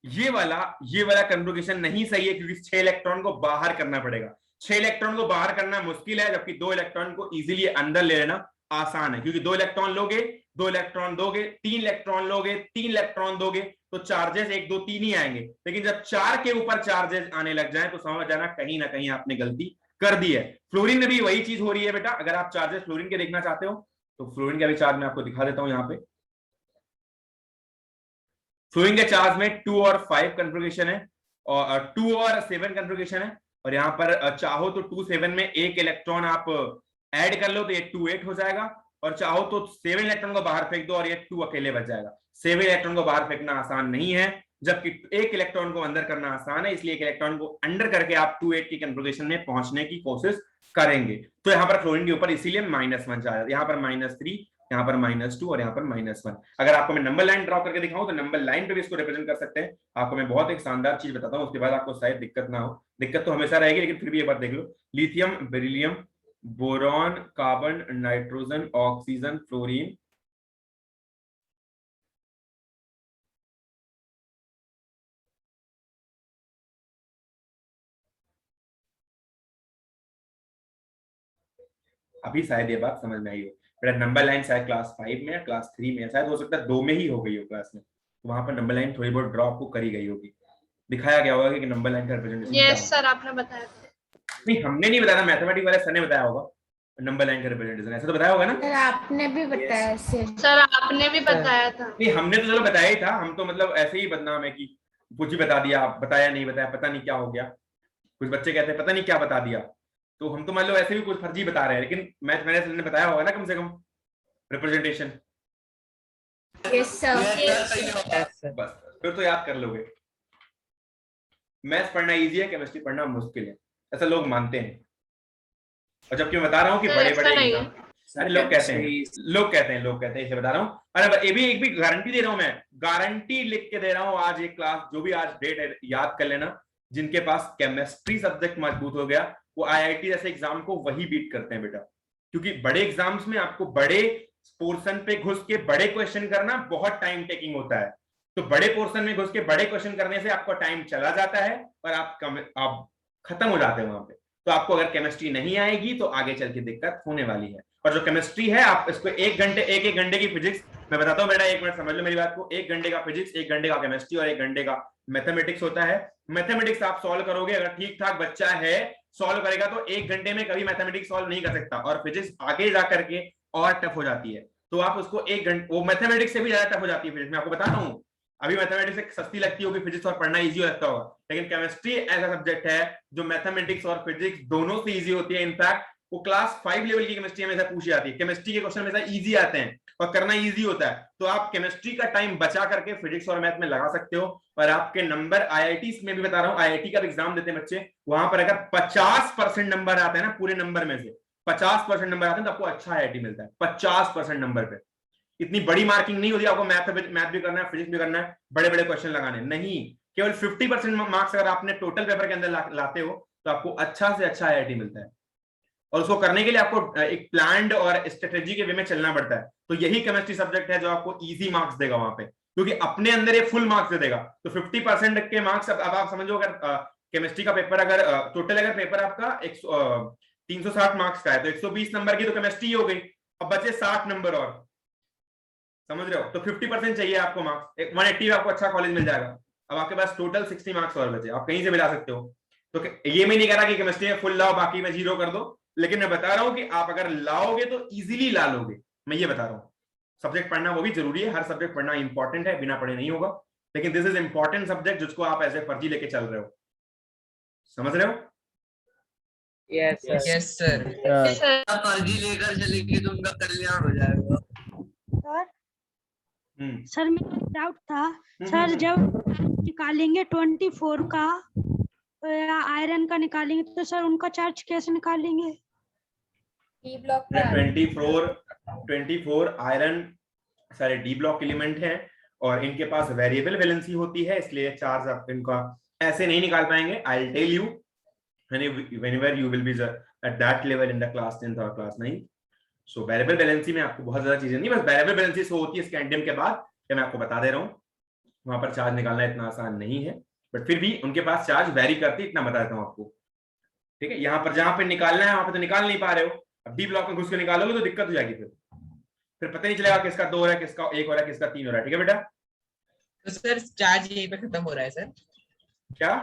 ये वाला कन्फिग्रेशन नहीं सही है, क्योंकि 6 इलेक्ट्रॉन को बाहर करना पड़ेगा। 6 इलेक्ट्रॉन को बाहर करना मुश्किल है, जबकि 2 इलेक्ट्रॉन को इजीली अंदर ले लेना आसान है, क्योंकि 2 इलेक्ट्रॉन लोगे, 2 इलेक्ट्रॉन दोगे, 3 इलेक्ट्रॉन लोगे, 3 इलेक्ट्रॉन दोगे, तो चार्जेस 1 2 3 ही आएंगे। लेकिन जब 4 के ऊपर चार्जेस आने लग जाए तो समझ जाना कहीं ना कहीं आपने गलती कर दी है। फ्लोरीन में भी वही चीज हो रही है बेटा। अगर आप चार्जेस फ्लोरीन के देखना चाहते हो तो फ्लोरीन का भी चार्ज मैं आपको दिखा देता हूं। यहाँ पे फ्लोरीन के चार्ज में 2 और 5 कन्फिग्रेशन है, और 2 और 7 कन्फिग्रेशन है, और यहाँ पर चाहो तो 2 7 में 1 इलेक्ट्रॉन आप ऐड कर लो तो ये 2 8 हो जाएगा, और चाहो तो 7 इलेक्ट्रॉन को बाहर फेंक दो और ये 2 अकेले बच जाएगा। 7 इलेक्ट्रॉन को बाहर फेंकना आसान नहीं है, जबकि 1 इलेक्ट्रॉन को अंदर करना आसान है, इसलिए 1 इलेक्ट्रॉन को अंदर करके आप 2 8 की कन्फिग्रेशन में पहुंचने की कोशिश करेंगे। तो यहाँ पर फ्लोरीन के ऊपर इसीलिए -1 जाएगा, यहाँ पर -3, यहाँ पर -2 और यहाँ पर -1। अगर आपको मैं नंबर लाइन ड्रॉ करके दिखाऊं तो नंबर लाइन पे भी इसको रिप्रेजेंट कर सकते हैं। आपको मैं बहुत एक शानदार चीज बताता हूँ, उसके बाद आपको शायद दिक्कत ना हो। दिक्कत तो हमेशा रहेगी, लेकिन फिर भी एक बार देख लो। Lithium, beryllium, boron, carbon, nitrogen, oxygen, fluorine, अभी शायद ये बात समझ में आई हो। बेटा नंबर लाइन शायद क्लास 5 में या क्लास 3 में, शायद हो सकता है 2 में ही हो गई हो क्लास में, तो वहां पर नंबर लाइन थोड़ी बहुत ड्रॉ आपको करी गई होगी, दिखाया गया होगा कि नंबर लाइन का रिप्रेजेंटेशन यस सर आपने बताया था। नहीं हमने नहीं बताया, मैथमेटिक्स वाले सर ने बताया होगा नंबर लाइन का रिप्रेजेंटेशन, ऐसा तो बताया होगा ना। सर आपने भी बताया ऐसे। सर आपने भी बताया था। नहीं हमने तो चलो बताया ही था, हम तो मतलब ऐसे ही बदनाम है कि कुछ ही बता दिया, बताया नहीं बताया, पता नहीं क्या हो गया। कुछ बच्चे कहते हैं पता नहीं क्या बता दिया, तो हम तो मान लो ऐसे भी कुछ फर्जी बता रहे हैं, लेकिन मैथ मैंने सर ने बताया होगा ना कम से कम representation. Yes sir. Yes, sir. बस फिर तो याद कर लोगे। मैथ्स पढ़ना इजी है, केमिस्ट्री पढ़ना मुश्किल है, ऐसा लोग मानते हैं। और जबकि मैं बता रहा हूँ कि सर, बड़े ऐसा बड़े नहीं है। एग्जाम सारे लोग कहते हैं इसे बता रहा हूँ। अरे एक भी गारंटी दे रहा हूँ, मैं गारंटी लिख के दे रहा हूँ। आज एक क्लास जो भी आज डेट है याद कर लेना, जिनके पास केमिस्ट्री सब्जेक्ट मजबूत हो गया वो आईआईटी जैसे एग्जाम को वही बीट करते हैं बेटा, क्योंकि बड़े एग्जाम्स में आपको बड़े पोर्शन पे घुस के बड़े क्वेश्चन करना बहुत टाइम टेकिंग होता है। तो बड़े पोर्शन में घुस के बड़े क्वेश्चन करने से आपका टाइम चला जाता है और आप खत्म हो जाते हैं वहां पे। तो आपको अगर केमिस्ट्री नहीं आएगी तो आगे चल के दिक्कत होने वाली है। और जो केमिस्ट्री है आप इसको एक घंटे की फिजिक्स, मैं बताता हूँ बेटा, 1 मिनट समझ लो मेरी बात को। 1 घंटे का फिजिक्स, 1 घंटे का केमिस्ट्री और 1 घंटे का मैथमेटिक्स होता है। मैथमेटिक्स आप सॉल्व करोगे, अगर ठीक ठाक बच्चा है सॉल्व करेगा तो 1 घंटे में कभी मैथमेटिक्स सॉल्व नहीं कर सकता, और फिजिक्स आगे जा करके और टफ हो जाती है। तो आप उसको 1 घंटे, वो मैथमेटिक्स से भी ज्यादा टफ हो जाती है फिजिक्स, मैं आपको बताता हूँ। अभी मैथमेटिक्स एक सस्ती लगती होगी फिजिक्स और पढ़ना इजी लगता होगा, लेकिन केमिस्ट्री ऐसा सब्जेक्ट है जो मैथमेटिक्स और फिजिक्स दोनों से इजी होती है। इनफैक्ट वो क्लास 5 लेवल की केमिस्ट्री हमेशा पूछी जाती है, केमिस्ट्री के क्वेश्चन हमेशा इजी आते हैं और करना इजी होता है। तो आप केमिस्ट्री का टाइम बचा करके फिजिक्स और मैथ में लगा सकते हो, और आपके नंबर आईआईटी में भी बता रहा हूँ, आईआईटी का एग्जाम देते हैं बच्चे, वहां पर अगर 50% नंबर आते हैं ना, पूरे नंबर में से 50% नंबर आते हैं तो आपको अच्छा आईआईटी मिलता है 50% नंबर पे। इतनी बड़ी मार्किंग नहीं होती, आपको मैथ भी करना है, फिजिक्स भी करना है, बड़े बड़े क्वेश्चन लगाने नहीं, केवल 50% मार्क्स अगर आपने टोटल पेपर के अंदर लाते हो तो आपको अच्छा से अच्छा आईआईटी मिलता है। और उसको करने के लिए आपको एक प्लान्ड और स्ट्रेटेजी के वे में चलना पड़ता है। तो यही केमिस्ट्री सब्जेक्ट है जो आपको इजी मार्क्स देगा वहां पे, क्योंकि अपने अंदर ये फुल मार्क्स दे देगा। तो 50% के मार्क्स, अब आप समझो अगर केमिस्ट्री का पेपर अगर टोटल अगर पेपर आपका 360 मार्क्स का है तो 120 नंबर की तो केमिस्ट्री हो गई, अब बचे 60 नंबर और, समझ रहे हो। तो 50% चाहिए आपको मार्क्स, 180 आपको अच्छा कॉलेज मिल जाएगा। अब आपके पास टोटल 60 मार्क्स और बचे, आप कहीं से मिला सकते हो। तो ये मैं नहीं कह रहा कि केमिस्ट्री में फुल लाओ बाकी में 0 कर दो, लेकिन मैं बता रहा हूं कि आप अगर लाओगे तो इजीली ला लोगे, मैं ये बता रहा हूं। सब्जेक्ट पढ़ना वो भी जरूरी है, हर सब्जेक्ट पढ़ना इंपॉर्टेंट है, बिना पढ़े नहीं होगा, लेकिन दिस इज इंपॉर्टेंट सब्जेक्ट जिसको आप ऐसे फर्जी लेके चल रहे हो, समझ रहे हो। Yes, sir. Yes sir. Sir फर्जी लेकर चलेंगे तो उनका कल्याण हो जाएगा। सर मेरा डाउट था सर, जब निकालेंगे 24 का आयरन का निकालेंगे तो सर उनका चार्ज कैसे निकालेंगे? डी ब्लॉक में 24 आयरन सारे डी ब्लॉक एलिमेंट हैं और इनके पास वेरिएबल वैलेंसी होती है, इसलिए चार्ज आप इनका ऐसे नहीं निकाल पाएंगे। I will tell you whenever you will be at that level in the class 10th or class 9. So variable valency में आपको बहुत ज्यादा चीजें नहीं, बस वेरिएबल वैलेंसी से होती है स्कैंडियम के बाद, मैं आपको बता दे रहा हूँ। वहां पर चार्ज निकालना इतना आसान नहीं है, बट फिर भी उनके पास चार्ज वेरी करती है, इतना बता देता हूँ आपको, ठीक है। यहाँ पर जहां पे निकालना है वहां पे तो निकाल नहीं पा रहे हो, अब डी ब्लॉक में घुस के निकालोगे तो दिक्कत हो जाएगी, फिर पता नहीं चलेगा किसका 2 हो रहा है, किसका 1 हो रहा है, किसका 3 हो रहा है, ठीक है बेटा। तो सर चार्ज यहीं पे खत्म हो रहा है सर? क्या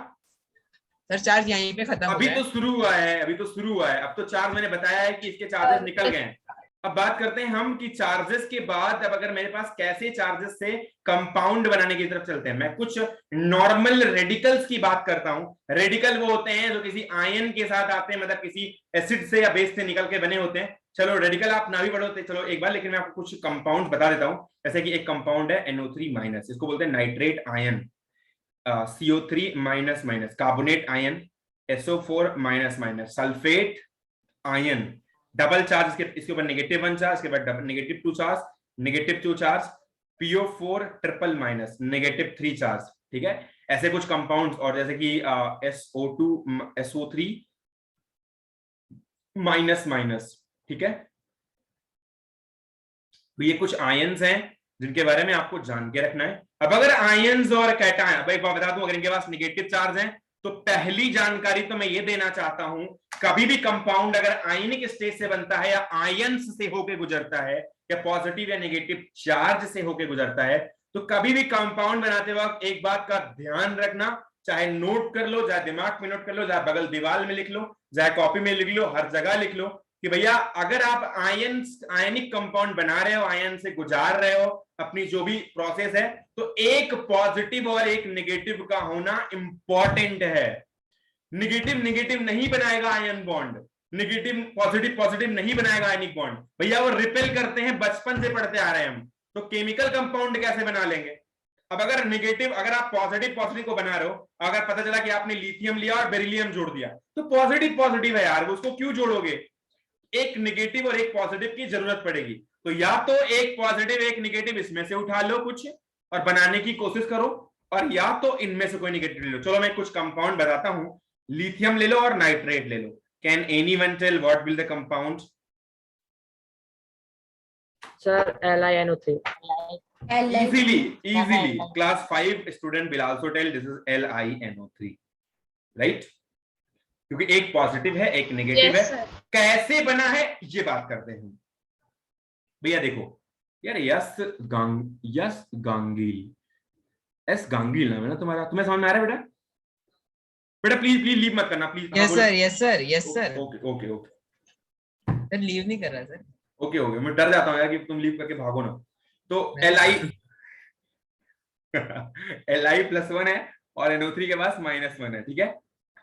सर चार्ज यहीं पे खत्म हो अभी रहा तो है? शुरू हुआ है, अभी तो शुरू हुआ है, अब तो चार्ज मैंने बताया है कि इसके चार्जेस निकल गए हैं। अब बात करते हैं हम कि चार्जेस के बाद अब अगर मेरे पास कैसे चार्जेस से कंपाउंड बनाने की तरफ चलते हैं। मैं कुछ नॉर्मल रेडिकल्स की बात करता हूं। रेडिकल वो होते हैं जो किसी आयन के साथ आते हैं, मतलब किसी एसिड से या बेस से निकल के बने होते हैं। चलो रेडिकल आप ना भी पढ़ो चलो एक बार, लेकिन मैं आपको कुछ कंपाउंड बता देता हूं। जैसे कि एक कंपाउंड है NO3-, इसको बोलते हैं nitrate ion, CO3-, carbonate ion, SO4-, sulphate ion, double charge, इसके ऊपर -1 चार्ज, इसके बाद -2 charge, -2 charge, PO4 triple minus, -3 charge, ठीक है। ऐसे कुछ कंपाउंड्स, और जैसे कि SO2 SO3 माइनस, ठीक है। तो ये कुछ आयंस हैं जिनके बारे में आपको जान के रखना है। अब अगर आयंस और कैटायन, अब एक बात बता दूं, अगर इनके पास नेगेटिव चार्ज है तो पहली जानकारी तो मैं ये देना चाहता हूं, कभी भी कंपाउंड अगर आयनिक स्टेज से बनता है या आयंस से होकर गुजरता है या पॉजिटिव या नेगेटिव चार्ज से होकर गुजरता है, तो कभी भी कंपाउंड बनाते वक्त एक बात का ध्यान रखना, चाहे नोट कर लो, चाहे दिमाग में नोट कर लो, चाहे बगल दीवार में लिख लो, चाहे कॉपी में लिख लो, हर जगह लिख लो कि भैया अगर आप आयनिक कंपाउंड बना रहे हो, आयन से गुजार रहे हो अपनी जो भी प्रोसेस है, तो एक पॉजिटिव और एक नेगेटिव का होना इंपॉर्टेंट है। नेगेटिव नेगेटिव नहीं बनाएगा ion bond, negative positive positive नहीं बनाएगा आयनिक बॉन्ड। भैया वो रिपेल करते हैं, बचपन से पढ़ते आ रहे हैं हम, तो केमिकल कंपाउंड कैसे बना लेंगे? अब अगर नेगेटिव, अगर आप पॉजिटिव पॉजिटिव को बना रहे हो, अगर पता चला कि आपने लिथियम लिया और बेरिलियम जोड़ दिया, तो पॉजिटिव पॉजिटिव है यार, उसको क्यों जोड़ोगे? एक नेगेटिव और एक पॉजिटिव की जरूरत पड़ेगी, तो या तो एक पॉजिटिव एक नेगेटिव इसमें से उठा लो कुछ और बनाने की कोशिश करो, और या तो इनमें से कोई नेगेटिव ले लो। चलो मैं कुछ कंपाउंड बताता हूं, लिथियम ले लो और नाइट्रेट ले लो। Can anyone tell what will the compound? Sir LiNO3. easily class 5 student will also tell this is LiNO3, right? क्योंकि एक पॉजिटिव है एक नेगेटिव Yes, है। sir. कैसे बना है ये बात करते हैं भैया। देखो यार, यस गांगील, एस गांगील नाम है ना तुम्हारा, तुम्हें समझ में आ रहा है बेटा? बेटा प्लीज प्लीज लीव मत करना please. Yes sir, yes sir, yes sir. Okay okay okay sir leave नहीं कर रहा सर। ओके ओके, मैं डर जाता हूँ यार कि तुम लीव करके भागो ना। तो Li+1 है और NO3 के पास -1 है, ठीक है।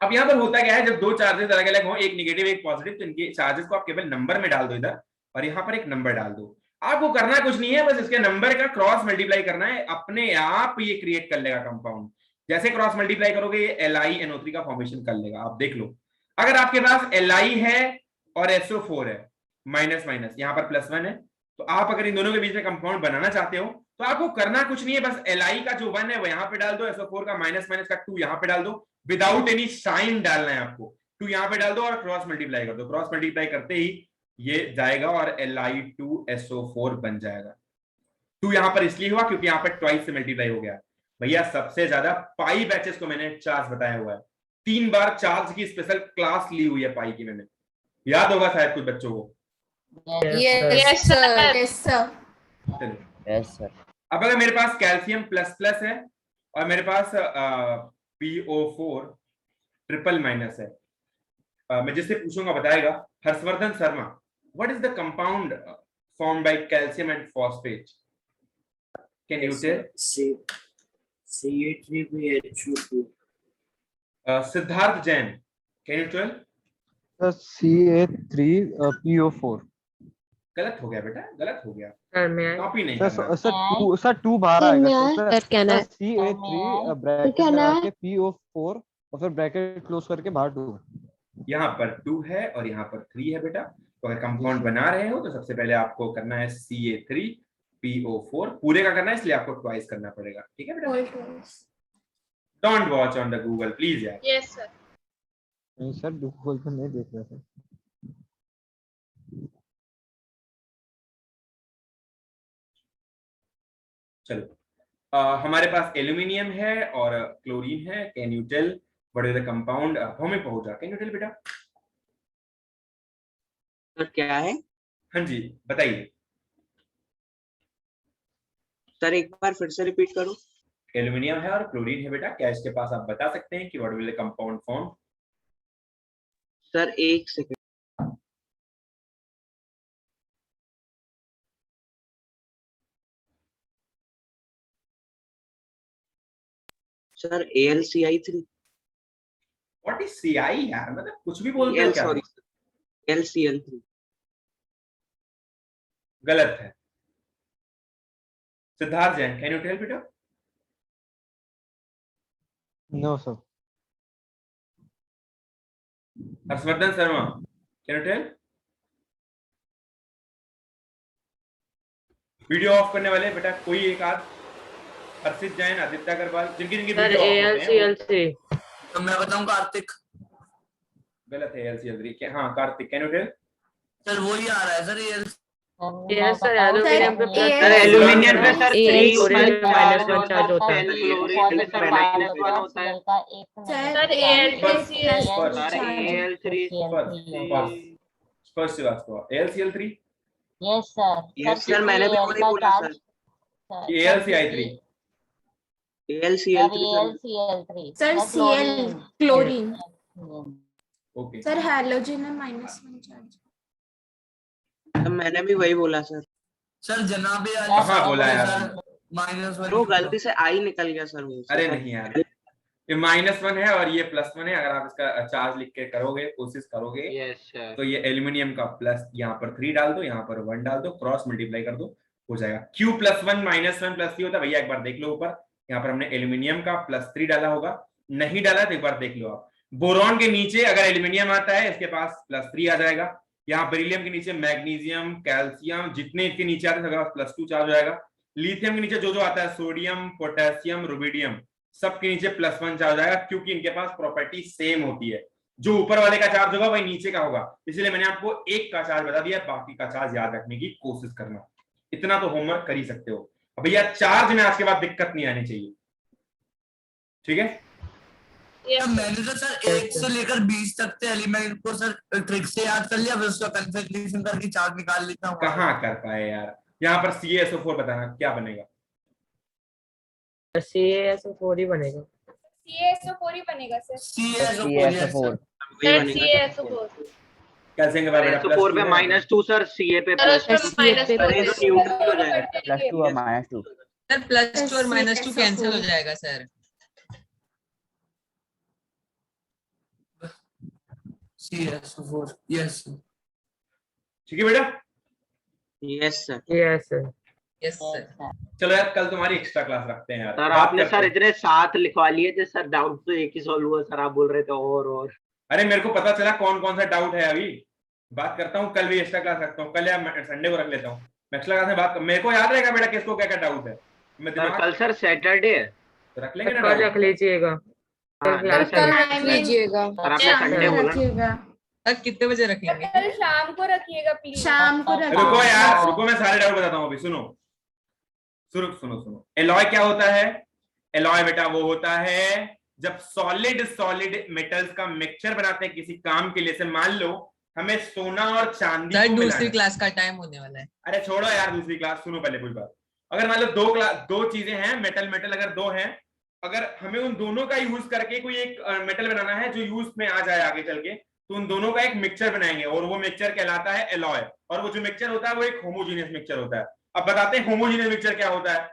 अब यहाँ पर होता क्या है, जब दो चार्जेस अलग अलग हो, एक नेगेटिव एक पॉजिटिव, तो इनके चार्जेस को आप केवल नंबर में डाल दो इधर, और यहाँ पर एक नंबर डाल दो। आपको करना कुछ नहीं है, बस इसके नंबर का क्रॉस मल्टीप्लाई करना है, अपने आप ये क्रिएट कर लेगा कंपाउंड। जैसे क्रॉस मल्टीप्लाई करोगे ये LiNO3 का फॉर्मेशन कर लेगा। आप देख लो, अगर आपके पास Li है और SO4 है, माइनस माइनस यहाँ पर +1 है, तो आप अगर इन दोनों के बीच में कंपाउंड बनाना चाहते हो तो आपको करना कुछ नहीं है, बस Li का जो 1 है वो यहाँ पे डाल दो, SO4 का माइनस माइनस का 2 यहाँ पे डाल दो, विदाउट एनी साइन डालना है आपको, 2 यहाँ पे डाल दो और क्रॉस मल्टीप्लाई कर दो। क्रॉस मल्टीप्लाई करते ही ये जाएगा और Li2SO4 बन जाएगा। 2 यहाँ पर इसलिए हुआ क्योंकि यहाँ पर ट्वाइस से मल्टीप्लाई हो गया। भैया सबसे ज्यादा पाई बैचेस को मैंने चार्ज बताया हुआ है, 3 बार चार्ज की स्पेशल क्लास ली हुई है पाई की मैंने, याद होगा शायद कुछ बच्चों को। Yes, sir. Yes, sir. Yes sir. अब अगर मेरे पास कैल्शियम ++ है और मेरे पास PO4 ट्रिपल माइनस है, मैं जिससे पूछूंगा बताएगा। Harshvardhan Sharma, what is the compound formed by calcium and phosphate? Can you tell? CA3BHO2। Siddharth Jain, can you tell? CA3PO4। गलत हो गया बेटा, गलत हो गया, सर मैं कॉपी नहीं करना। सर 2 बाहर आएगा सर क्या ना CA3 ब्रैकेट लगा के PO4 और फिर ब्रैकेट क्लोज करके बाहर 2। यहाँ पर 2 है और यहाँ पर 3 है बेटा। तो अगर कंपाउंड बना रहे हो तो सबसे पहले आपको करना है CA3PO4, पूरे का करना है इसलिए आपको ट्वाइस करना पड़ेगा, ठीक है बेटा। Don't watch on the Google please यार। Yes, sir. नहीं सर, गूगल पे नहीं देख रहा था। चलो हमारे पास एल्यूमिनियम है और क्लोरीन है। Can you tell what is the compound? हमें पहुंचा, कैन यू टेल बेटा? सर क्या है? हाँ जी बताइए। सर एक बार फिर से रिपीट करो। एल्यूमिनियम है और क्लोरीन है बेटा, क्या इसके पास आप बता सकते हैं कि what will the compound form? Sir एक second. Sir AlCl3। What is CI यार, मतलब कुछ भी बोलते हो क्या? Sorry LCl3। गलत है। Siddharth Jain, can you tell बेटा? No sir. Harshvardhan Sharma, can you tell? Video off करने वाले बेटा कोई एक आध, हर्षित जैन, आदित्य अग्रवाल, जिनकी जिनकी सर वीडियो ऑफ होते हैं। AlCl3. तो मैं बताऊं कार्तिक। गलत है, LCl3। हाँ Kartik, can you tell? Sir वही आ रहा है सर, Yes, sir, एल्यूमिनियम पे Sir, सर एल्यूमिनियम पे सर AL 3 क्लोरीन पे -1 चार्ज होता है। क्लोरीन पे सर -1 होता है। Sir AL2CL sir Al3 first Shrivastava AlCl3 yes sir. Yes sir मैंने भी वही बोला sir. AlCl3 AlCl3 AlCl3 Sir, Cl chlorine. Okay Sir, halogen है -1 charge. सर मैंने भी वही बोला सर। सर जनाबे हाँ, बोला यार। -1 वो गलती से आई निकल गया सर वो। अरे नहीं यार, ये -1 है और ये +1 है। अगर आप इसका चार्ज लिख के करोगे, कोशिश करोगे, यस सर। तो ये एल्यूमिनियम का प्लस यहाँ पर 3 डाल दो, यहाँ पर 1 डाल दो, क्रॉस मल्टीप्लाई कर दो, हो जाएगा। Q +1 -1 +3 होता है भैया, एक बार देख लो ऊपर। यहाँ पर हमने एल्यूमिनियम का +3 डाला होगा, नहीं डाला तो एक बार देख लो आप। बोरॉन के नीचे अगर एल्यूमिनियम आता है, इसके पास +3 आ जाएगा। यहाँ बेरिलियम के नीचे मैग्नीशियम, कैल्शियम, जितने इसके नीचे आते हैं +2 चार्ज हो जाएगा। लिथियम के नीचे जो जो आता है, सोडियम, पोटेशियम, रुबिडियम, सबके नीचे +1 चार्ज हो जाएगा, क्योंकि इनके पास प्रॉपर्टी सेम होती है। जो ऊपर वाले का चार्ज होगा वही नीचे का होगा, इसलिए मैंने आपको एक का चार्ज बता दिया, बाकी का चार्ज याद रखने की कोशिश करना। इतना तो होमवर्क कर ही सकते हो। अब भैया चार्ज में आज के बाद दिक्कत नहीं आनी चाहिए, ठीक है? मैंने तो सर 1 से लेकर 20 तक के एलिमेंट को सर ट्रिक से याद कर लिया, फिर उसका कन्फिगरेशन करके चार्ज निकाल लेता हूँ। कहाँ कर पाए यार। यहाँ पर CaSO4 बताना क्या बनेगा? CaSO4 ही बनेगा। CaSO4 ही बनेगा सर। CaSO4 CaSO4 कैसे के बारे में SO4 पे -2 सर, Ca पे सर उसमें CA पे -2 न्यूट्रल हो जाएगा। +2 और -2 सर +2 और -2 कैंसिल हो जाएगा सर। CaSO4 यस ठीक है बेटा? Yes sir. Yes sir. Yes sir. चलो यार, कल तुम्हारी एक्स्ट्रा क्लास रखते हैं यार। सर बात आपने करते सर हैं। इतने 7 लिखवा लिए थे सर, डाउट तो एक ही सॉल्व हुआ सर, आप बोल रहे थे और। अरे मेरे को पता चला कौन कौन सा डाउट है। अभी बात करता हूँ, कल भी एक्स्ट्रा क्लास रखता हूँ, कल या संडे को रख लेता हूँ। एक्स्ट्रा क्लास में बात, मेरे को याद रहेगा बेटा किसको क्या क्या डाउट है। मैं सर दिमाग कल सर सैटरडे है। तो रख लेंगे ना कल doubt? रख लीजिएगा। हाँ, क्लास सर लीजिएगा। सर आपने संडे बोला। रखिएगा। सर कितने बजे रखेंगे? कल शाम को रखिएगा प्लीज। शाम को रुको यार, रखिएगा। रुको, मैं सारे डाउट बताता हूँ अभी। सुनो सुनो सुनो सुनो। एलॉय क्या होता है? एलॉय बेटा वो होता है जब सॉलिड सॉलिड मेटल्स का मिक्सचर बनाते हैं किसी काम के लिए। से मान लो हमें सोना और चांदी सर को मिलाना दूसरी है। क्लास का टाइम होने वाला है। अरे छोड़ो यार दूसरी क्लास, सुनो पहले पूरी बात। अगर मान लो दो चीजें हैं, मेटल मेटल अगर दो हैं, अगर हमें उन दोनों का यूज करके कोई एक मेटल बनाना है जो यूज में आ जाए आगे चल के, तो उन दोनों का एक मिक्सचर बनाएंगे और वो मिक्सचर कहलाता है एलॉय। और वो जो मिक्सचर होता है वो एक होमोजीनियस मिक्सचर होता है। अब बताते हैं होमोजीनियस मिक्सचर क्या होता है।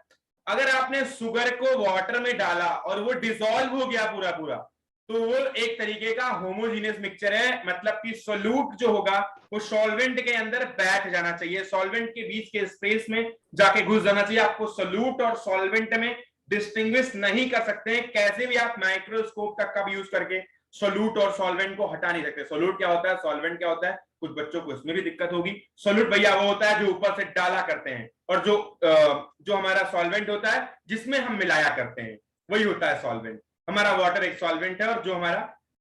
अगर आपने शुगर को वाटर में डाला और वो डिसॉल्व हो गया पूरा पूरा, तो वो एक तरीके का होमोजीनियस मिक्सचर है। मतलब कि सोल्यूट जो होगा वो सॉल्वेंट के अंदर बैठ जाना चाहिए, सॉल्वेंट के बीच के स्पेस में जाके घुस जाना चाहिए। आपको सोल्यूट और सॉल्वेंट में डिस्टिंग्विश नहीं कर सकते हैं, कैसे भी आप माइक्रोस्कोप तक का भी यूज करके सोल्यूट और सॉल्वेंट को हटा नहीं सकते। सोल्यूट क्या होता है, सॉल्वेंट क्या होता है, कुछ बच्चों को इसमें भी दिक्कत होगी। सोल्यूट भैया वो होता है जो ऊपर से डाला करते हैं, और जो हमारा सॉल्वेंट होता है जिसमें हम मिलाया करते हैं, वही होता है सॉल्वेंट। हमारा वाटर एक सॉल्वेंट है और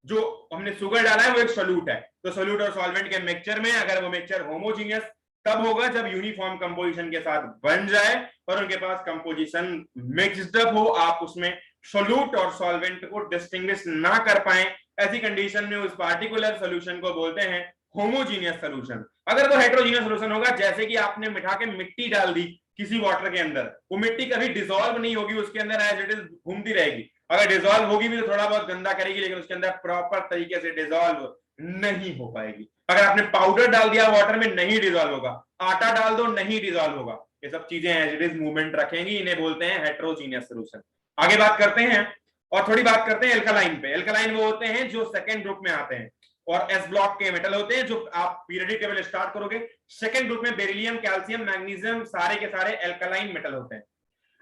जो हमने शुगर डाला है वो एक सोल्यूट है। तो सोल्यूट और सॉल्वेंट के मिक्सचर में अगर वो मिक्सचर होमोजीनियस तब होगा जब यूनिफॉर्म कंपोजिशन के साथ बन जाए और उनके पास कंपोजिशन मिक्स्ड अप हो, आप उसमें सोल्यूट और सॉल्वेंट को डिस्टिंग्विश ना कर पाए। ऐसी कंडीशन में उस पार्टिकुलर सोल्यूशन को बोलते हैं होमोजीनियस सोल्यूशन। अगर वो हेटेरोजीनियस सोल्यूशन होगा, जैसे कि आपने मिठा के मिट्टी डाल दी किसी वाटर के अंदर, वो मिट्टी कभी डिसॉल्व नहीं होगी, उसके अंदर एज इट इज घूमती रहेगी। अगर डिसॉल्व होगी भी तो थोड़ा बहुत गंदा करेगी, लेकिन उसके अंदर प्रॉपर तरीके से डिसॉल्व नहीं हो पाएगी। अगर आपने पाउडर डाल दिया वाटर में, नहीं डिसॉल्व होगा। आटा डाल दो, नहीं डिसॉल्व होगा। ये सब चीजें एज इट इज मूवमेंट रखेंगी, इन्हें बोलते हैं हेटेरोजीनियस सोल्यूशन। आगे बात करते हैं और थोड़ी बात करते हैं एल्कालाइन पे। एल्कालाइन वो होते हैं जो सेकेंड ग्रुप में आते हैं और एस ब्लॉक के मेटल होते हैं। जो आप पीरियोडिक टेबल स्टार्ट करोगे, सेकेंड ग्रुप में बेरिलियम, कैल्शियम, मैग्नीशियम, सारे के सारे एल्कालाइन मेटल होते हैं।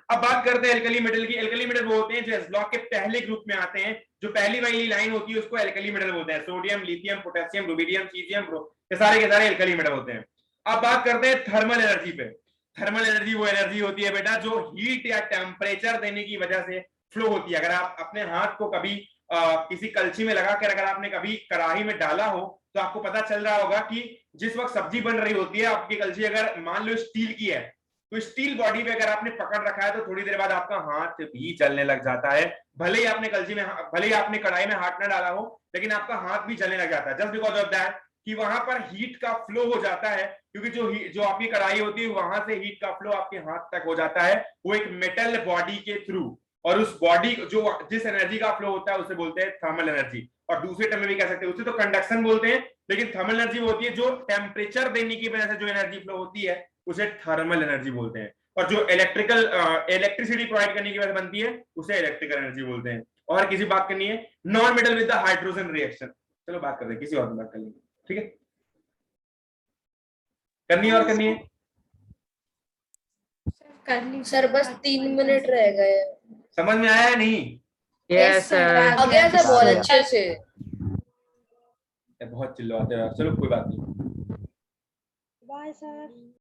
अब बात करते हैं एल्कली मेटल की। एल्कली मेटल वो होते हैं जो एस ब्लॉक के पहले ग्रुप में आते हैं। जो पहली वाली लाइन होती है उसको एल्कली मेटल बोलते हैं। Sodium, lithium, potassium, rubidium, caesium, ये सारे के सारे एल्कली मेटल होते हैं। अब बात करते हैं थर्मल एनर्जी पे। थर्मल एनर्जी वो एनर्जी होती है बेटा जो हीट या टेम्परेचर देने की वजह से फ्लो होती है। अगर आप अपने हाथ को कभी किसी कलछी में लगाकर अगर आपने कभी कढ़ाई में डाला हो, तो आपको पता चल रहा होगा कि जिस वक्त सब्जी बन रही होती है, आपकी कलछी अगर मान लो स्टील की है, तो स्टील बॉडी पे अगर आपने पकड़ रखा है तो थोड़ी देर बाद आपका हाथ भी चलने लग जाता है। भले ही आपने कलछी में, भले ही आपने कढ़ाई में हाथ न डाला हो, लेकिन आपका हाथ भी चलने लग जाता है, जस्ट बिकॉज ऑफ दैट कि वहां पर हीट का फ्लो हो जाता है, क्योंकि जो आपकी कढ़ाई होती है वहां से हीट का फ्लो आपके हाथ तक हो जाता है, वो एक मेटल बॉडी के थ्रू। और उस बॉडी जो जिस एनर्जी का फ्लो होता है उसे बोलते हैं थर्मल एनर्जी, और दूसरे टर्म में भी कह सकते हैं, उसे तो कंडक्शन बोलते हैं, लेकिन थर्मल एनर्जी वो होती है जो टेम्परेचर देने की वजह से जो एनर्जी फ्लो होती है उसे थर्मल एनर्जी बोलते हैं, और जो इलेक्ट्रिसिटी प्रोवाइड करने की वजह से बनती है उसे इलेक्ट्रिकल एनर्जी बोलते हैं। और किसी बात करनी है, non metal with the hydrogen reaction, चलो बात कर रहे हैं, किसी और बात कर लेंगे, ठीक है, करनी है और करनी है। कर ली सर बस 3 मिनट रह गए। समझ में आया या नहीं? Yes, sir. आ गया सर बहुत अच्छे से। बहुत चिल्लाते हो, चलो कोई बात नहीं। Bye sir.